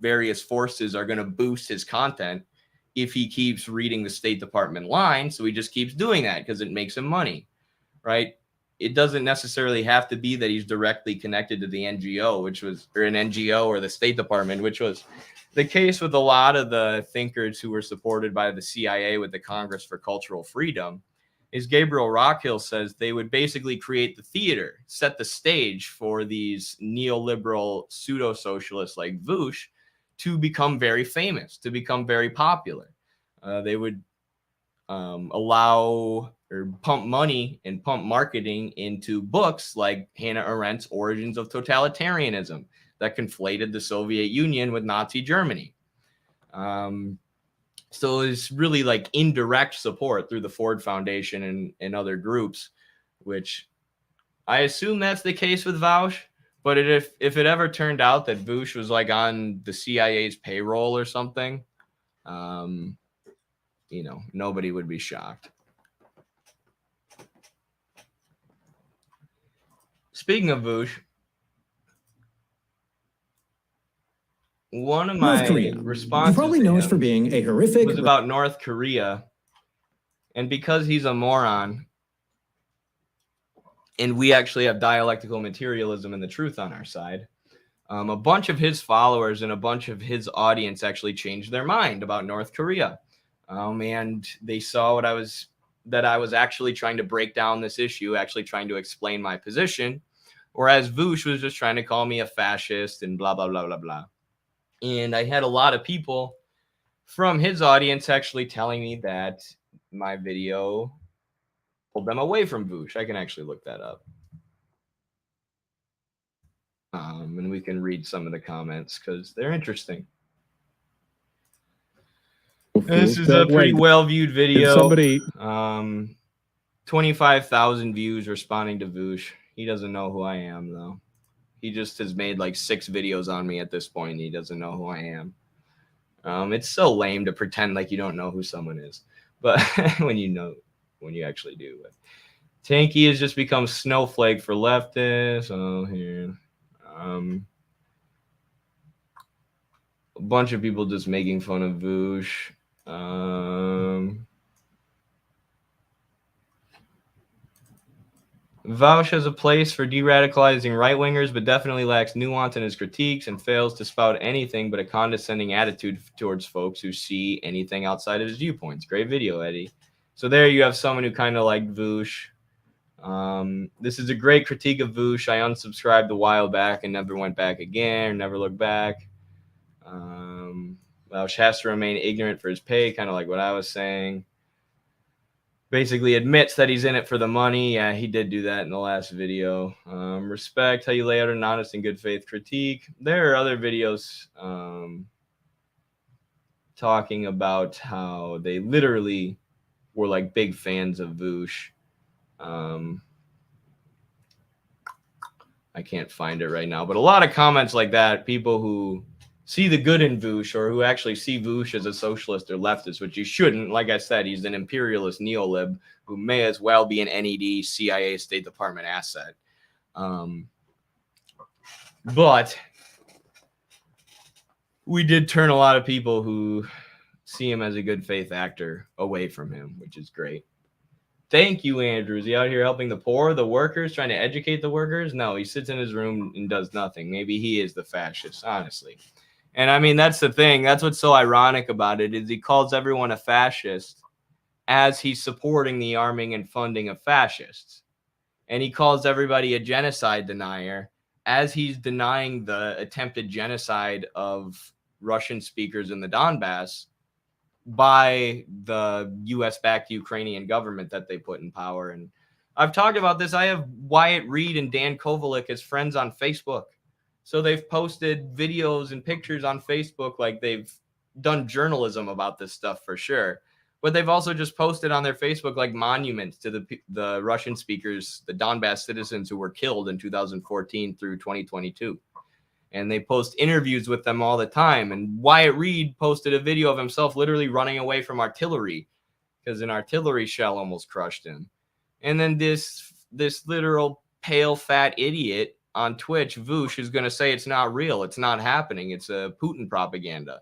[SPEAKER 2] various forces are going to boost his content if he keeps reading the State Department line. So he just keeps doing that because it makes him money, right? It doesn't necessarily have to be that he's directly connected to the NGO, or an NGO or the State Department, which was the case with a lot of the thinkers who were supported by the CIA with the Congress for Cultural Freedom. Is Gabriel Rockhill says they would basically create the theater, set the stage for these neoliberal pseudo-socialists like Vaush to become very famous, to become very popular. They would allow or pump money and pump marketing into books like Hannah Arendt's Origins of Totalitarianism that conflated the Soviet Union with Nazi Germany. So it's really like indirect support through the Ford Foundation and other groups, which I assume that's the case with Vaush. But if it ever turned out that Vaush was like on the CIA's payroll or something, nobody would be shocked. Speaking of Vaush, one of my responses,
[SPEAKER 5] probably known for being a horrific,
[SPEAKER 2] was about North Korea, and because he's a moron, and we actually have dialectical materialism and the truth on our side, a bunch of his followers and a bunch of his audience actually changed their mind about North Korea, and they saw that I was actually trying to break down this issue, actually trying to explain my position, whereas Vaush was just trying to call me a fascist and blah, blah, blah, blah, blah. And I had a lot of people from his audience actually telling me that my video pulled them away from Vaush. I can actually look that up. And we can read some of the comments because they're interesting. This is a pretty well-viewed video.
[SPEAKER 3] Somebody
[SPEAKER 2] 25,000 views responding to Vaush. He doesn't know who I am, though. He just has made like 6 videos on me at this point, and he doesn't know who I am. It's so lame to pretend like you don't know who someone is, but when you actually do. But Tanky has just become snowflake for leftists. Oh, here. A bunch of people just making fun of Vaush. Vaush has a place for de-radicalizing right-wingers, but definitely lacks nuance in his critiques and fails to spout anything but a condescending attitude towards folks who see anything outside of his viewpoints. Great video, Eddie. So there you have someone who kind of liked Vaush. This is a great critique of Vaush. I unsubscribed a while back and never went back again, or never looked back. Vaush has to remain ignorant for his pay, kind of like what I was saying. Basically admits that he's in it for the money. Yeah, he did do that in the last video. Respect how you lay out an honest and good faith critique. There are other videos talking about how they literally were like big fans of Vaush. I can't find it right now, but a lot of comments like that, people who see the good in Vaush, or who actually see Vaush as a socialist or leftist, which you shouldn't. Like I said, he's an imperialist neolib who may as well be an NED, CIA, State Department asset. But we did turn a lot of people who see him as a good faith actor away from him, which is great. Thank you, Andrew. Is he out here helping the poor, the workers, trying to educate the workers? No, he sits in his room and does nothing. Maybe he is the fascist, honestly. And I mean, that's the thing. That's what's so ironic about it, is he calls everyone a fascist as he's supporting the arming and funding of fascists. And he calls everybody a genocide denier as he's denying the attempted genocide of Russian speakers in the Donbass by the US-backed Ukrainian government that they put in power. And I've talked about this. I have Wyatt Reed and Dan Kovalik as friends on Facebook. So they've posted videos and pictures on Facebook, like they've done journalism about this stuff for sure. But they've also just posted on their Facebook like monuments to the Russian speakers, the Donbass citizens who were killed in 2014 through 2022. And they post interviews with them all the time. And Wyatt Reed posted a video of himself literally running away from artillery because an artillery shell almost crushed him. And then this literal pale fat idiot on Twitch, Vaush, is going to say it's not real. It's not happening. It's a Putin propaganda.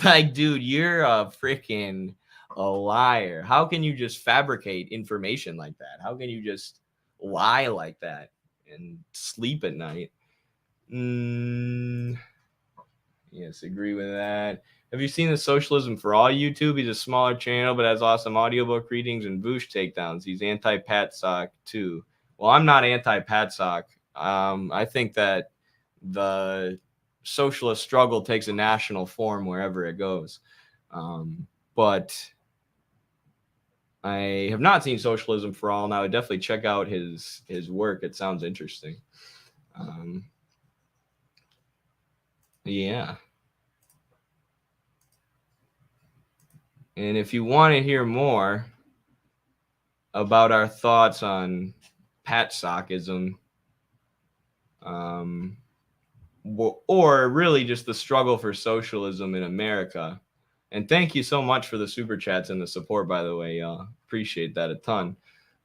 [SPEAKER 2] Like, dude, you're a freaking liar. How can you just fabricate information like that? How can you just lie like that and sleep at night? Yes, agree with that. Have you seen the Socialism for All YouTube? He's a smaller channel, but has awesome audiobook readings and Vaush takedowns. He's anti-Patsock too. Well, I'm not anti-Patsock. I think that the socialist struggle takes a national form wherever it goes. But I have not seen Socialism for All, and I would definitely check out his work. It sounds interesting. Yeah. And if you want to hear more about our thoughts on Patsockism, or really just the struggle for socialism in America. And thank you so much for the super chats and the support, by the way. Appreciate that a ton.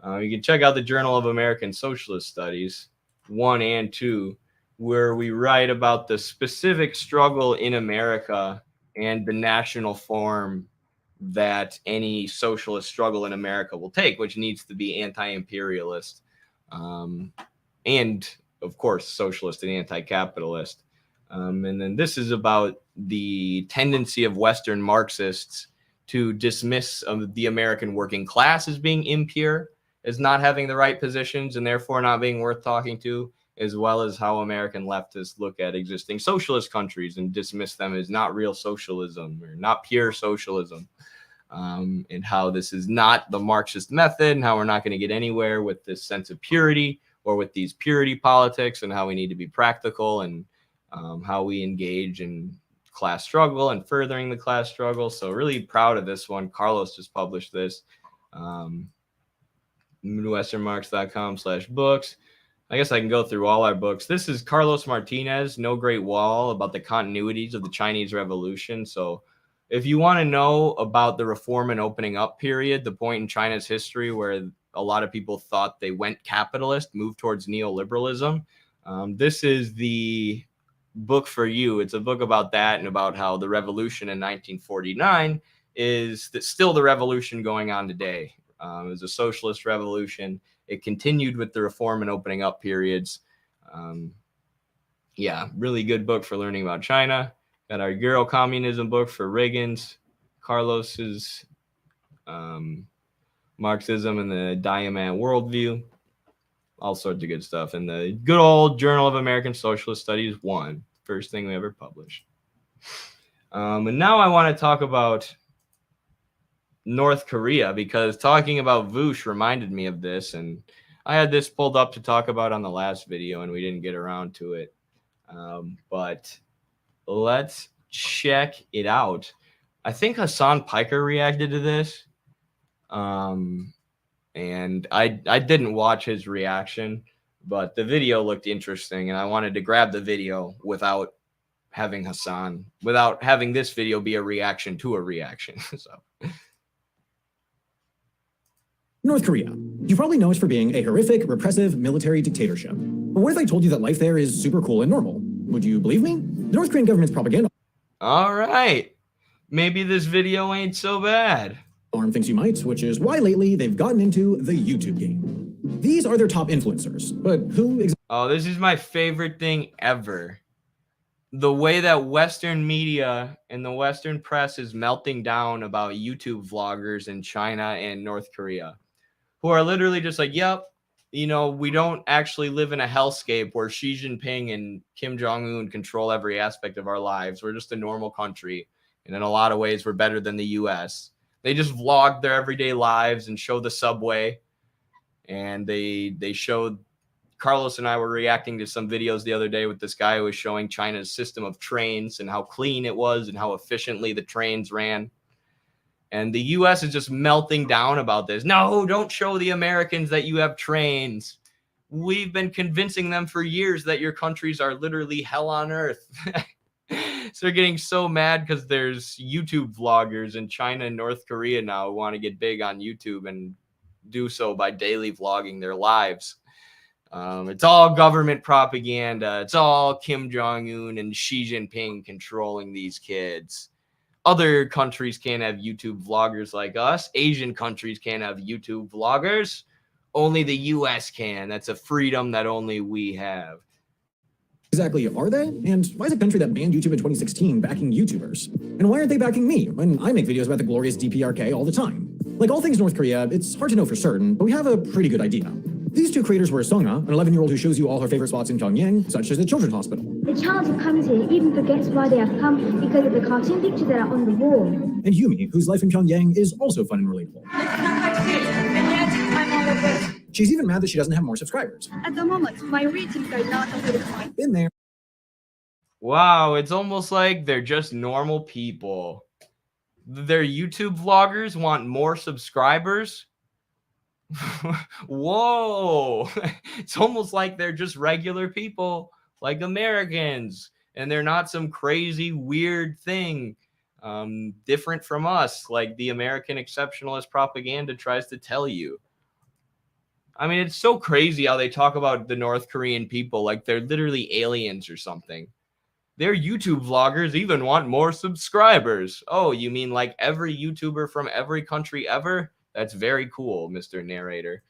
[SPEAKER 2] You can check out the Journal of American Socialist Studies 1 and 2, where we write about the specific struggle in America and the national form that any socialist struggle in America will take, which needs to be anti-imperialist and, of course, socialist and anti-capitalist. And then this is about the tendency of Western Marxists to dismiss the American working class as being impure, as not having the right positions and therefore not being worth talking to, as well as how American leftists look at existing socialist countries and dismiss them as not real socialism or not pure socialism, and how this is not the Marxist method and how we're not going to get anywhere with this sense of purity or with these purity politics, and how we need to be practical, and how we engage in class struggle and furthering the class struggle. So really proud of this one. Carlos just published this. westernmarx.com/books. I guess I can go through all our books. This is Carlos Martinez, No Great Wall, about the continuities of the Chinese Revolution. So if you want to know about the reform and opening up period, the point in China's history where a lot of people thought they went capitalist, moved towards neoliberalism, This is the book for you. It's a book about that and about how the revolution in 1949 is still the revolution going on today. It was a socialist revolution. It continued with the reform and opening up periods. Yeah, really good book for learning about China. Got our Euro communism book for Reagan's, Carlos's Marxism and the Diamant worldview. All sorts of good stuff. And the good old Journal of American Socialist Studies 1, first thing we ever published. And now I want to talk about North Korea, because talking about Vaush reminded me of this, and I had this pulled up to talk about on the last video and we didn't get around to it. But let's check it out. I think Hassan Piker reacted to this. And I didn't watch his reaction, but the video looked interesting and I wanted to grab the video without having this video be a reaction to a reaction. So
[SPEAKER 5] North Korea. You probably know it for being a horrific, repressive military dictatorship. But what if I told you that life there is super cool and normal? Would you believe me? The North Korean government's propaganda
[SPEAKER 2] all right, maybe this video ain't so bad.
[SPEAKER 5] arm thinks you might, which is why lately they've gotten into the YouTube game. These are their top influencers, but who exactly?
[SPEAKER 2] Oh, this is my favorite thing ever. The way that Western media and the Western press is melting down about YouTube vloggers in China and North Korea, who are literally just like, yep, you know, we don't actually live in a hellscape where Xi Jinping and Kim Jong-un control every aspect of our lives. We're just a normal country. And in a lot of ways, we're better than the US. They just vlog their everyday lives and show the subway. And they showed, Carlos and I were reacting to some videos the other day with this guy who was showing China's system of trains and how clean it was and how efficiently the trains ran. And the US is just melting down about this. No, don't show the Americans that you have trains. We've been convincing them for years that your countries are literally hell on earth. So they're getting so mad because there's YouTube vloggers in China and North Korea now who want to get big on YouTube and do so by daily vlogging their lives. It's all government propaganda. It's all Kim Jong-un and Xi Jinping controlling these kids. Other countries can't have YouTube vloggers like us. Asian countries can't have YouTube vloggers. Only the US can. That's a freedom that only we have.
[SPEAKER 5] Exactly are they? And why is a country that banned YouTube in 2016 backing YouTubers? And why aren't they backing me when I make videos about the glorious DPRK all the time? Like all things North Korea, it's hard to know for certain, but we have a pretty good idea. These two creators were Songa, an 11-year-old who shows you all her favorite spots in Pyongyang, such as the children's hospital.
[SPEAKER 6] The child who comes here even forgets why they have come because of the cartoon pictures that are on the wall.
[SPEAKER 5] And Yumi, whose life in Pyongyang is also fun and relatable. She's even mad that she doesn't have more subscribers.
[SPEAKER 6] At the moment, my ratings are not on the decline.
[SPEAKER 5] Been there.
[SPEAKER 2] Wow, it's almost like they're just normal people. Their YouTube vloggers want more subscribers. Whoa, it's almost like they're just regular people like Americans, and they're not some crazy weird thing different from us like the American exceptionalist propaganda tries to tell you. I mean, it's so crazy how they talk about the North Korean people like they're literally aliens or something. Their YouTube vloggers even want more subscribers. Oh, you mean like every YouTuber from every country ever? That's very cool, Mr. Narrator.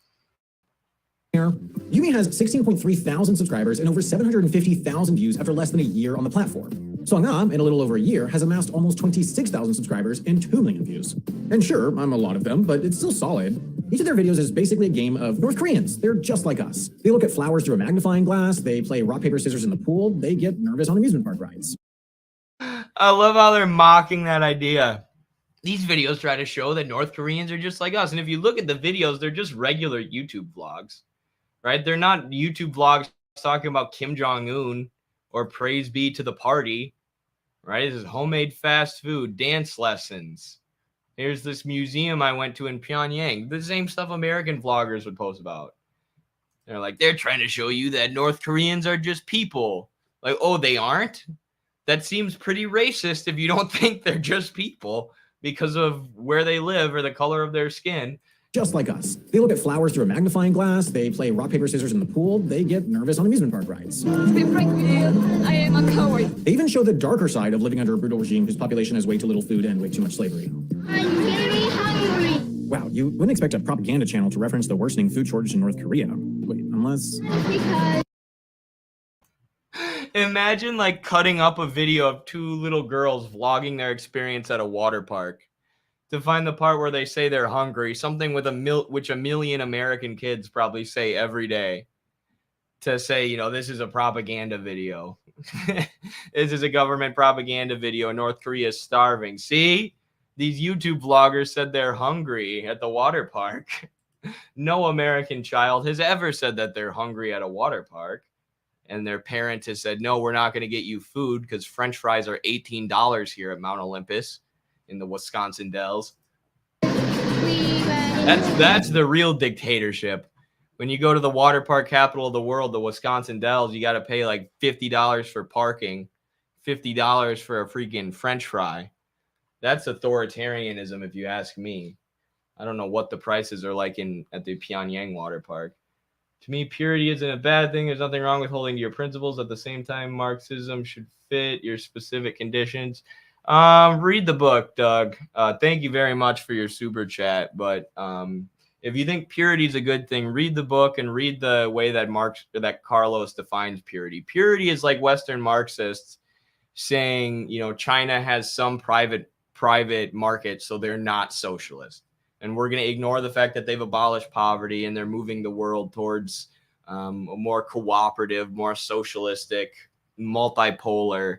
[SPEAKER 5] Yumi has 16.3 thousand subscribers and over 750,000 views after less than a year on the platform. Songa, in a little over a year, has amassed almost 26,000 subscribers and 2 million views. And sure, I'm a lot of them, but it's still solid. Each of their videos is basically a game of North Koreans. They're just like us. They look at flowers through a magnifying glass, they play rock, paper, scissors in the pool, they get nervous on amusement park rides.
[SPEAKER 2] I love how they're mocking that idea. These videos try to show that North Koreans are just like us. And if you look at the videos, they're just regular YouTube vlogs, right? They're not YouTube vlogs talking about Kim Jong-un or praise be to the party, right? This is homemade fast food, dance lessons. Here's this museum I went to in Pyongyang. The same stuff American vloggers would post about. They're like, they're trying to show you that North Koreans are just people. Like, oh, they aren't? That seems pretty racist if you don't think they're just people because of where they live or the color of their skin.
[SPEAKER 5] just like us. They look at flowers through a magnifying glass, they play rock, paper, scissors in the pool, they get nervous on amusement park rides.
[SPEAKER 7] To be frank with you, I am a coward.
[SPEAKER 5] They even show the darker side of living under a brutal regime whose population has way too little food and way too much slavery.
[SPEAKER 6] I'm very hungry.
[SPEAKER 5] Wow, you wouldn't expect a propaganda channel to reference the worsening food shortage in North Korea. Wait, unless...
[SPEAKER 6] Because
[SPEAKER 2] Imagine like cutting up a video of two little girls vlogging their experience at a water park to find the part where they say they're hungry, something with which a million American kids probably say every day, to say, you know, this is a propaganda video. This is a government propaganda video. North Korea is starving. See, these YouTube vloggers said they're hungry at the water park. No American child has ever said that they're hungry at a water park. And their parent has said, no, we're not going to get you food because French fries are $18 here at Mount Olympus in the Wisconsin Dells. That's the real dictatorship. When you go to the water park capital of the world, the Wisconsin Dells, you got to pay like $50 for parking, $50 for a freaking French fry. That's authoritarianism, if you ask me. I don't know what the prices are like at the Pyongyang water park. To me, purity isn't a bad thing. There's nothing wrong with holding to your principles. At the same time, Marxism should fit your specific conditions. Read the book, Doug. Thank you very much for your super chat. But if you think purity is a good thing, read the book and read the way that Carlos defines purity. Purity is like Western Marxists saying, you know, China has some private market, so they're not socialist. And we're going to ignore the fact that they've abolished poverty and they're moving the world towards a more cooperative, more socialistic, multipolar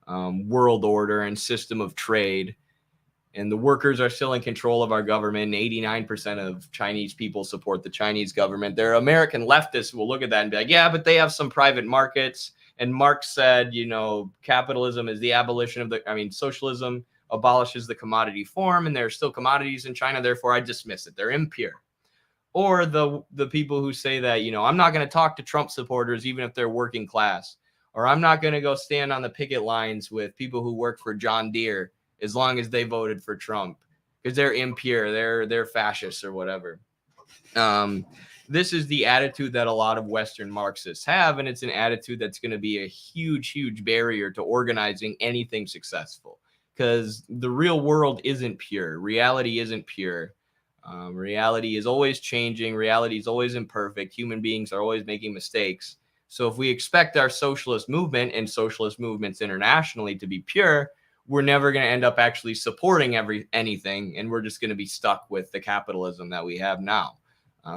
[SPEAKER 2] world order and system of trade. And the workers are still in control of our government. 89% of Chinese people support the Chinese government. There are American leftists who will look at that and be like, yeah, but they have some private markets. And Marx said, you know, capitalism is the abolition of socialism abolishes the commodity form, and there are still commodities in China, therefore I dismiss it. They're impure. Or the people who say that, you know, I'm not going to talk to Trump supporters even if they're working class, or I'm not going to go stand on the picket lines with people who work for John Deere as long as they voted for Trump because they're impure, they're fascists or whatever. This is the attitude that a lot of Western Marxists have, and it's an attitude that's going to be a huge barrier to organizing anything successful. Because the real world isn't pure. Reality isn't pure. Reality is always changing. Reality is always imperfect. Human beings are always making mistakes. So if we expect our socialist movement and socialist movements internationally to be pure, we're never going to end up actually supporting anything, and we're just going to be stuck with the capitalism that we have now.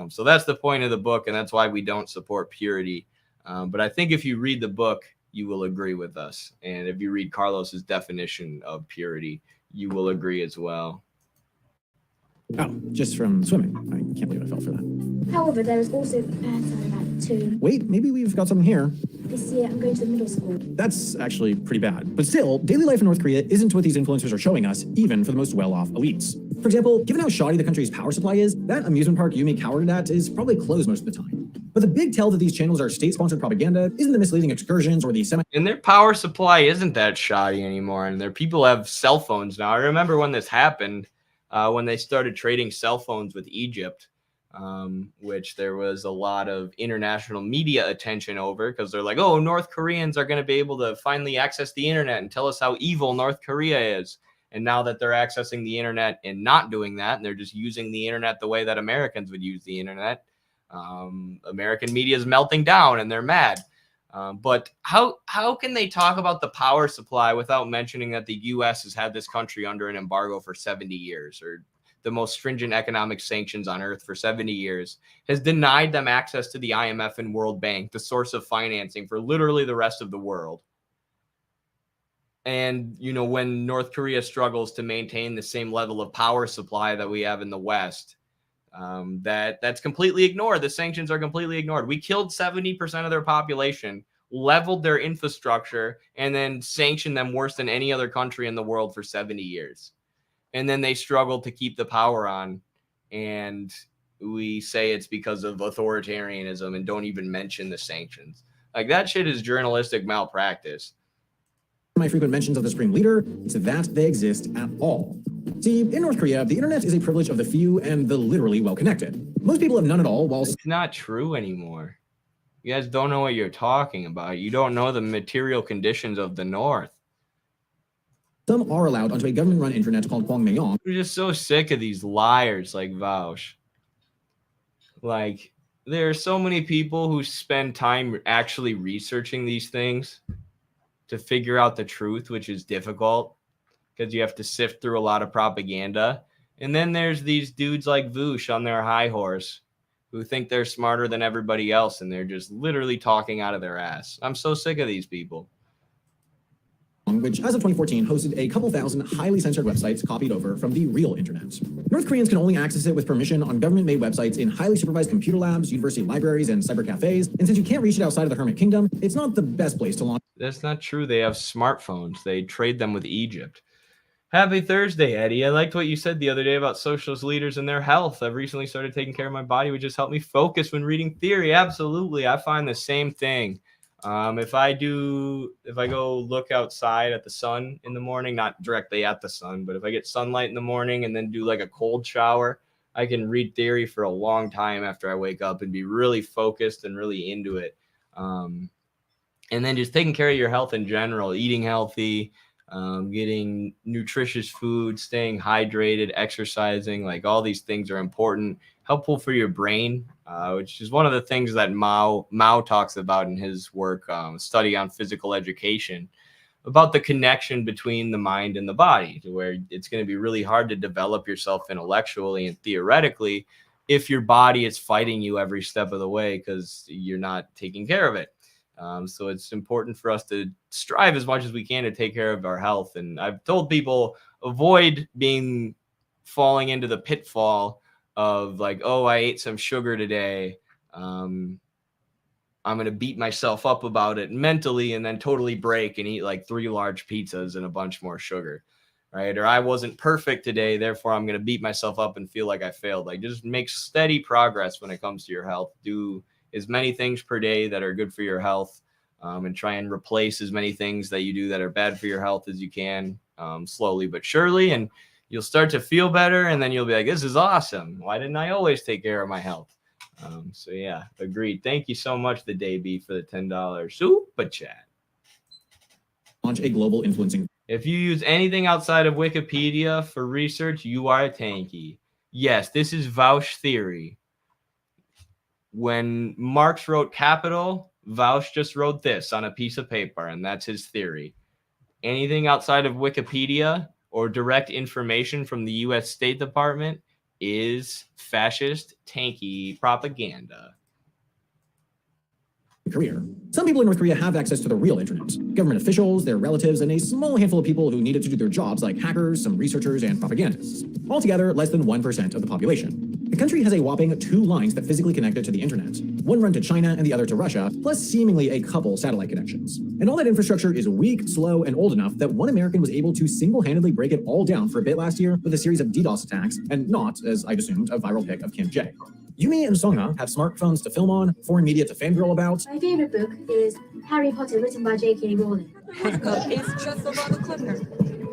[SPEAKER 2] So that's the point of the book, and that's why we don't support purity. But I think if you read the book, you will agree with us. And if you read Carlos's definition of purity, you will agree as well.
[SPEAKER 5] Oh, just from swimming. I can't believe I fell for that.
[SPEAKER 6] However, there is also that too.
[SPEAKER 5] Wait, maybe we've got something here.
[SPEAKER 6] This year, I'm going to the middle school.
[SPEAKER 5] That's actually pretty bad. But still, daily life in North Korea isn't what these influencers are showing us, even for the most well-off elites. For example, given how shoddy the country's power supply is, that amusement park Yumi cowered at is probably closed most of the time. But the big tell that these channels are state-sponsored propaganda isn't the misleading excursions or the
[SPEAKER 2] And their power supply isn't that shoddy anymore, and their people have cell phones now. I remember when this happened, when they started trading cell phones with Egypt, which there was a lot of international media attention over because they're like, oh, North Koreans are going to be able to finally access the internet and tell us how evil North Korea is. And now that they're accessing the internet and not doing that, and they're just using the internet the way that Americans would use the internet, American media is melting down and they're mad. But how can they talk about the power supply without mentioning that the U.S. has had this country under an embargo for 70 years, or the most stringent economic sanctions on earth for 70 years, has denied them access to the IMF and World Bank, the source of financing for literally the rest of the world? And, you know, when North Korea struggles to maintain the same level of power supply that we have in the West, that's completely ignored. The sanctions are completely ignored. We killed 70% of their population, leveled their infrastructure, and then sanctioned them worse than any other country in the world for 70 years. And then they struggled to keep the power on. And we say it's because of authoritarianism and don't even mention the sanctions. Like, that shit is journalistic malpractice.
[SPEAKER 5] My frequent mentions of the Supreme Leader, it's that they exist at all. See, in North Korea, the internet is a privilege of the few and the literally well-connected. Most people have none at all, while
[SPEAKER 2] It's not true anymore. You guys don't know what you're talking about. You don't know the material conditions of the North.
[SPEAKER 5] some are allowed onto a government-run internet called Kwangmyeong.
[SPEAKER 2] I'm just so sick of these liars like Vaush. Like, there are so many people who spend time actually researching these things to figure out the truth, which is difficult because you have to sift through a lot of propaganda. And then there's these dudes like Vaush on their high horse who think they're smarter than everybody else, and they're just literally talking out of their ass. I'm so sick of these people.
[SPEAKER 5] Which, as of 2014, hosted a couple thousand highly censored websites copied over from the real internet. North Koreans can only access it with permission on government-made websites in highly supervised computer labs, university libraries, and cyber cafes. And since you can't reach it outside of the Hermit Kingdom, it's not the best place to launch.
[SPEAKER 2] That's not true. They have smartphones. They trade them with Egypt. Happy Thursday, Eddie. I liked what you said the other day about socialist leaders and their health. I've recently started taking care of my body, which has helped me focus when reading theory. Absolutely. I find the same thing. If I go look outside at the sun in the morning, not directly at the sun, but if I get sunlight in the morning and then do like a cold shower, I can read theory for a long time after I wake up and be really focused and really into it. And then just taking care of your health in general, eating healthy, getting nutritious food, staying hydrated, exercising, like all these things are important, helpful for your brain, which is one of the things that Mao talks about in his work, Study on Physical Education, about the connection between the mind and the body, to where it's going to be really hard to develop yourself intellectually and theoretically if your body is fighting you every step of the way because you're not taking care of it. So it's important for us to strive as much as we can to take care of our health. And I've told people avoid falling into the pitfall of like, oh, I ate some sugar today. I'm going to beat myself up about it mentally and then totally break and eat like 3 large pizzas and a bunch more sugar, right? Or I wasn't perfect today, therefore I'm going to beat myself up and feel like I failed. Like, just make steady progress when it comes to your health. Do as many things per day that are good for your health, and try and replace as many things that you do that are bad for your health as you can, slowly but surely. And you'll start to feel better, and then you'll be like, this is awesome. Why didn't I always take care of my health? So yeah, agreed. Thank you so much, the Day B, for the $10 super chat.
[SPEAKER 5] Launch a global influencing.
[SPEAKER 2] If you use anything outside of Wikipedia for research, you are a tanky. Yes, this is Vaush theory. When Marx wrote Capital, Vaush just wrote this on a piece of paper, and that's his theory. Anything outside of Wikipedia or direct information from the U.S. State Department is fascist, tanky propaganda.
[SPEAKER 5] Career. Some people in North Korea have access to the real internet. Government officials, their relatives, and a small handful of people who need it to do their jobs, like hackers, some researchers, and propagandists. Altogether, less than 1% of the population. The country has a whopping 2 lines that physically connect it to the internet. One run to China and the other to Russia, plus seemingly a couple satellite connections. And all that infrastructure is weak, slow, and old enough that one American was able to single-handedly break it all down for a bit last year with a series of DDoS attacks, and not, as I'd assumed, a viral pic of Kim J. Yumi and Songha have smartphones to film on, foreign media to fangirl about.
[SPEAKER 6] My favorite book is Harry Potter, written by J.K. Rowling.
[SPEAKER 7] It's just about the clicker.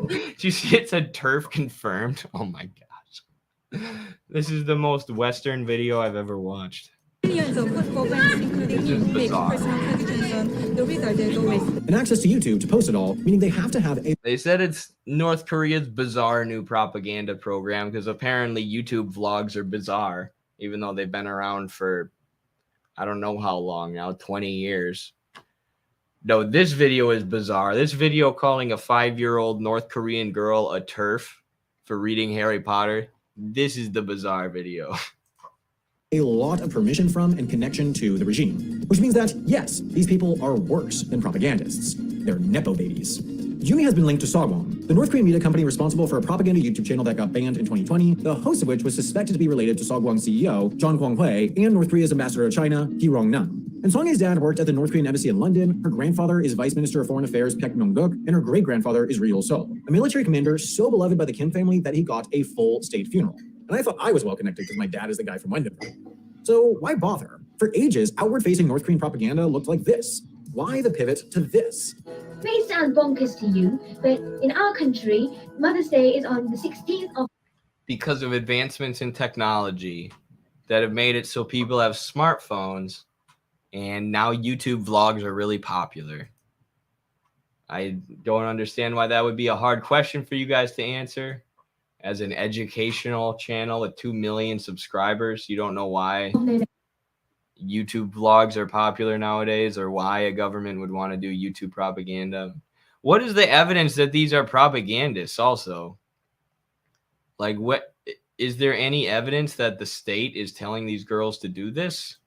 [SPEAKER 2] Did you see it said turf confirmed? Oh my gosh. This is the most Western video I've ever watched.
[SPEAKER 7] Millions of football fans, including
[SPEAKER 2] It's just
[SPEAKER 7] me, make
[SPEAKER 2] bizarre.
[SPEAKER 7] personal predictions. The result is always
[SPEAKER 5] And access to YouTube to post it all, meaning they have to have a
[SPEAKER 2] They said it's North Korea's bizarre new propaganda program because apparently YouTube vlogs are bizarre, even though they've been around for I don't know how long now, 20 years. No, this video is bizarre. This video calling a 5-year-old North Korean girl a TERF for reading Harry Potter. This is the bizarre video.
[SPEAKER 5] lot of permission from and connection to the regime, which means that, yes, these people are worse than propagandists. They're Nepo babies. Yumi has been linked to Sogwon, the North Korean media company responsible for a propaganda YouTube channel that got banned in 2020, the host of which was suspected to be related to Sogwon's CEO, John Kwang-hui, and North Korea's ambassador to China, Hee Rong-nam. And Songhae's dad worked at the North Korean embassy in London, her grandfather is Vice Minister of Foreign Affairs Paek Myung-guk, and her great-grandfather is Ri Yul-sol, a military commander so beloved by the Kim family that he got a full state funeral. And I thought I was well-connected because my dad is the guy from Wendover. So why bother? For ages, outward-facing North Korean propaganda looked like this. Why the pivot to this?
[SPEAKER 6] may sound bonkers to you, but in our country, Mother's Day is on the 16th of
[SPEAKER 2] Because of advancements in technology that have made it so people have smartphones, and now YouTube vlogs are really popular. I don't understand why that would be a hard question for you guys to answer. As an educational channel with 2 million subscribers, you don't know why YouTube vlogs are popular nowadays, or why a government would want to do YouTube propaganda. What is the evidence that these are propagandists also? Like, what is there any evidence that the state is telling these girls to do this?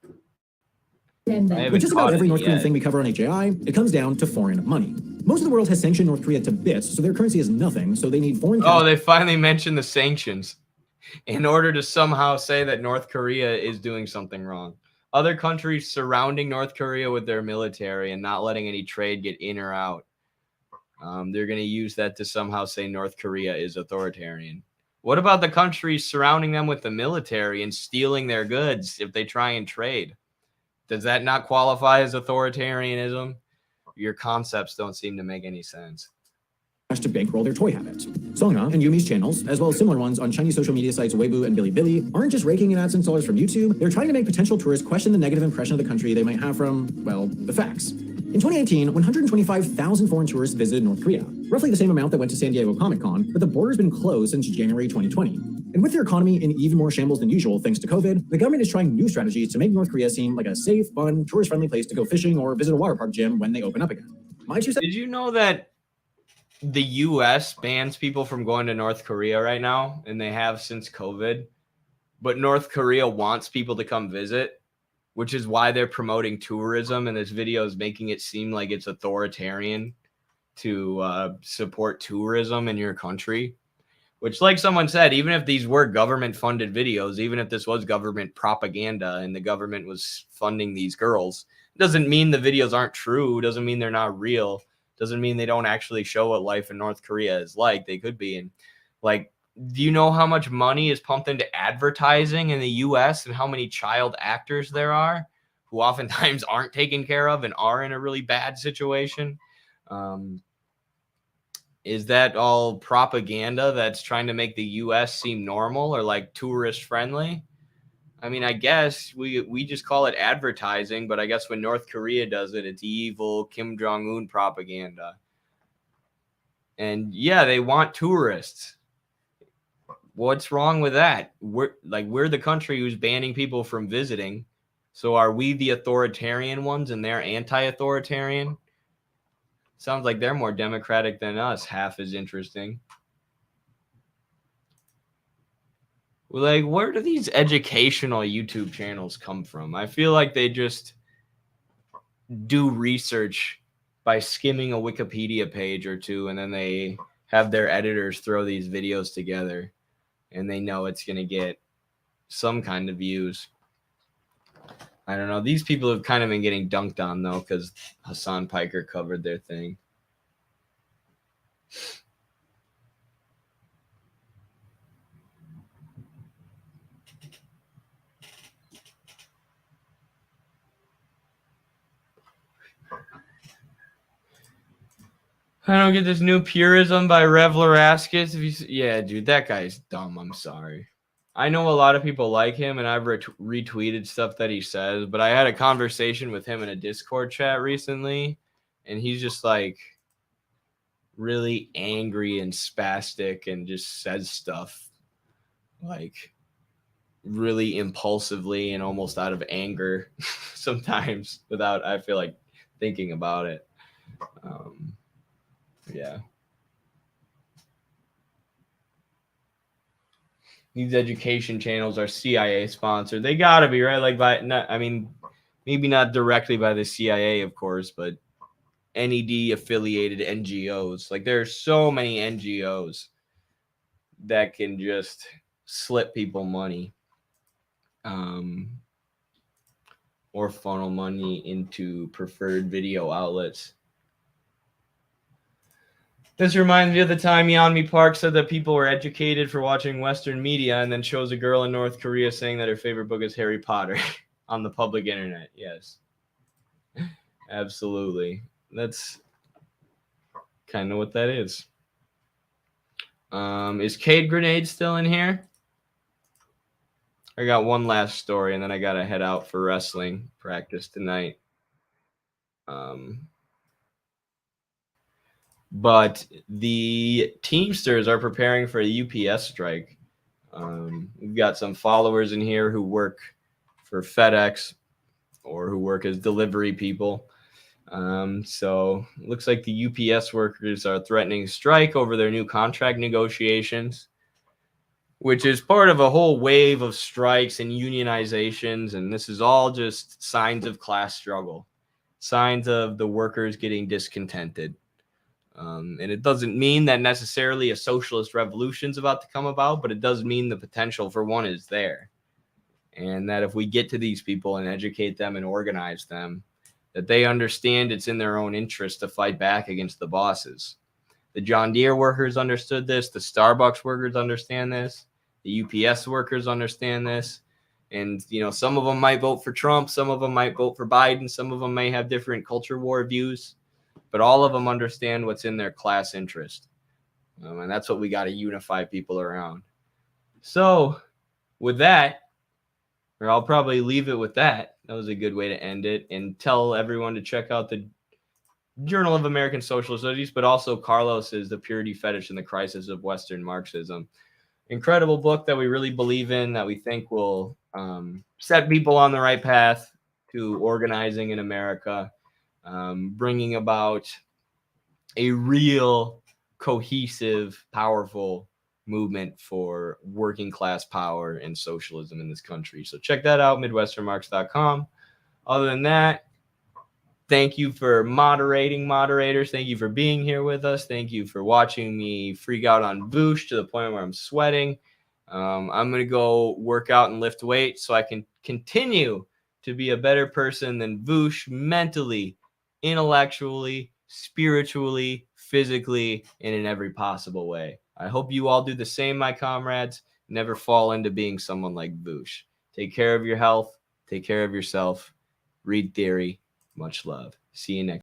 [SPEAKER 5] With just about every North Korean thing we cover on HAI, it comes down to foreign money. Most of the world has sanctioned North Korea to bits, so their currency is nothing, so they need foreign cash.
[SPEAKER 2] Oh, they finally mentioned the sanctions in order to somehow say that North Korea is doing something wrong. Other countries surrounding North Korea with their military and not letting any trade get in or out. They're going to use that to somehow say North Korea is authoritarian. What about the countries surrounding them with the military and stealing their goods if they try and trade? Does that not qualify as authoritarianism? Your concepts don't seem to make any sense.
[SPEAKER 5] To bankroll their toy habit. Songa and Yumi's channels, as well as similar ones on Chinese social media sites Weibo and Bilibili, aren't just raking in AdSense dollars from YouTube, they're trying to make potential tourists question the negative impression of the country they might have from, well, the facts. In 2018, 125,000 foreign tourists visited North Korea, roughly the same amount that went to San Diego Comic-Con, but the border's been closed since January 2020. And with their economy in even more shambles than usual thanks to COVID, the government is trying new strategies to make North Korea seem like a safe, fun, tourist-friendly place to go fishing or visit a water park gym when they open up again.
[SPEAKER 2] Did you know that the U.S. bans people from going to North Korea right now, and they have since COVID, but North Korea wants people to come visit, which is why they're promoting tourism, and this video is making it seem like it's authoritarian to support tourism in your country, which, like someone said, even if these were government-funded videos, even if this was government propaganda and the government was funding these girls, it doesn't mean the videos aren't true, doesn't mean they're not real. Doesn't mean they don't actually show what life in North Korea is like. They could be. And like, do you know how much money is pumped into advertising in the U.S. and how many child actors there are who oftentimes aren't taken care of and are in a really bad situation? Is that all propaganda that's trying to make the U.S. seem normal or like tourist friendly? I mean, I guess we just call it advertising, but I guess when North Korea does it, it's evil Kim Jong-un propaganda. And yeah, they want tourists. What's wrong with that? We're the country who's banning people from visiting. So are we the authoritarian ones and they're anti-authoritarian? Sounds like they're more democratic than us. Half as interesting. Like, where do these educational YouTube channels come from? I feel like they just do research by skimming a Wikipedia page or two, and then they have their editors throw these videos together, and they know it's going to get some kind of views. I don't know. These people have kind of been getting dunked on, though, because Hassan Piker covered their thing. I don't get this new purism by Rev Laraskis. Yeah, dude, that guy's dumb. I'm sorry. I know a lot of people like him, and I've retweeted stuff that he says, but I had a conversation with him in a Discord chat recently, and he's just like really angry and spastic and just says stuff like really impulsively and almost out of anger sometimes without, I feel like, thinking about it. Yeah. These education channels are CIA sponsored. They gotta be, right? Like maybe not directly by the CIA, of course, but NED affiliated NGOs. Like, there are so many NGOs that can just slip people money, or funnel money into preferred video outlets. This reminds me of the time Yeonmi Park said that people were educated for watching Western media and then shows a girl in North Korea saying that her favorite book is Harry Potter on the public internet. Yes, absolutely. That's kind of know what that is. Is Cade Grenade still in here? I got one last story, and then I got to head out for wrestling practice tonight. But the Teamsters are preparing for a UPS strike. We've got some followers in here who work for FedEx or who work as delivery people. So it looks like the UPS workers are threatening strike over their new contract negotiations, which is part of a whole wave of strikes and unionizations. And this is all just signs of class struggle, signs of the workers getting discontented. And it doesn't mean that necessarily a socialist revolution is about to come about, but it does mean the potential for one is there. And that if we get to these people and educate them and organize them, that they understand it's in their own interest to fight back against the bosses. The John Deere workers understood this. The Starbucks workers understand this. The UPS workers understand this. And, you know, some of them might vote for Trump. Some of them might vote for Biden. Some of them may have different culture war views. But all of them understand what's in their class interest. And that's what we got to unify people around. So with that, or I'll probably leave it with that. That was a good way to end it. And tell everyone to check out the Journal of American Social Studies, but also Carlos's The Purity, Fetish, and the Crisis of Western Marxism. Incredible book that we really believe in, that we think will set people on the right path to organizing in America. Bringing about a real cohesive, powerful movement for working class power and socialism in this country. So check that out, MidwesternMarx.com. Other than that, thank you for moderating, moderators. Thank you for being here with us. Thank you for watching me freak out on Vaush to the point where I'm sweating. I'm going to go work out and lift weights so I can continue to be a better person than Vaush mentally, intellectually, spiritually, physically, and in every possible way. I hope you all do the same, my comrades. Never fall into being someone like Vaush. Take care of your health. Take care of yourself. Read theory. Much love. See you next.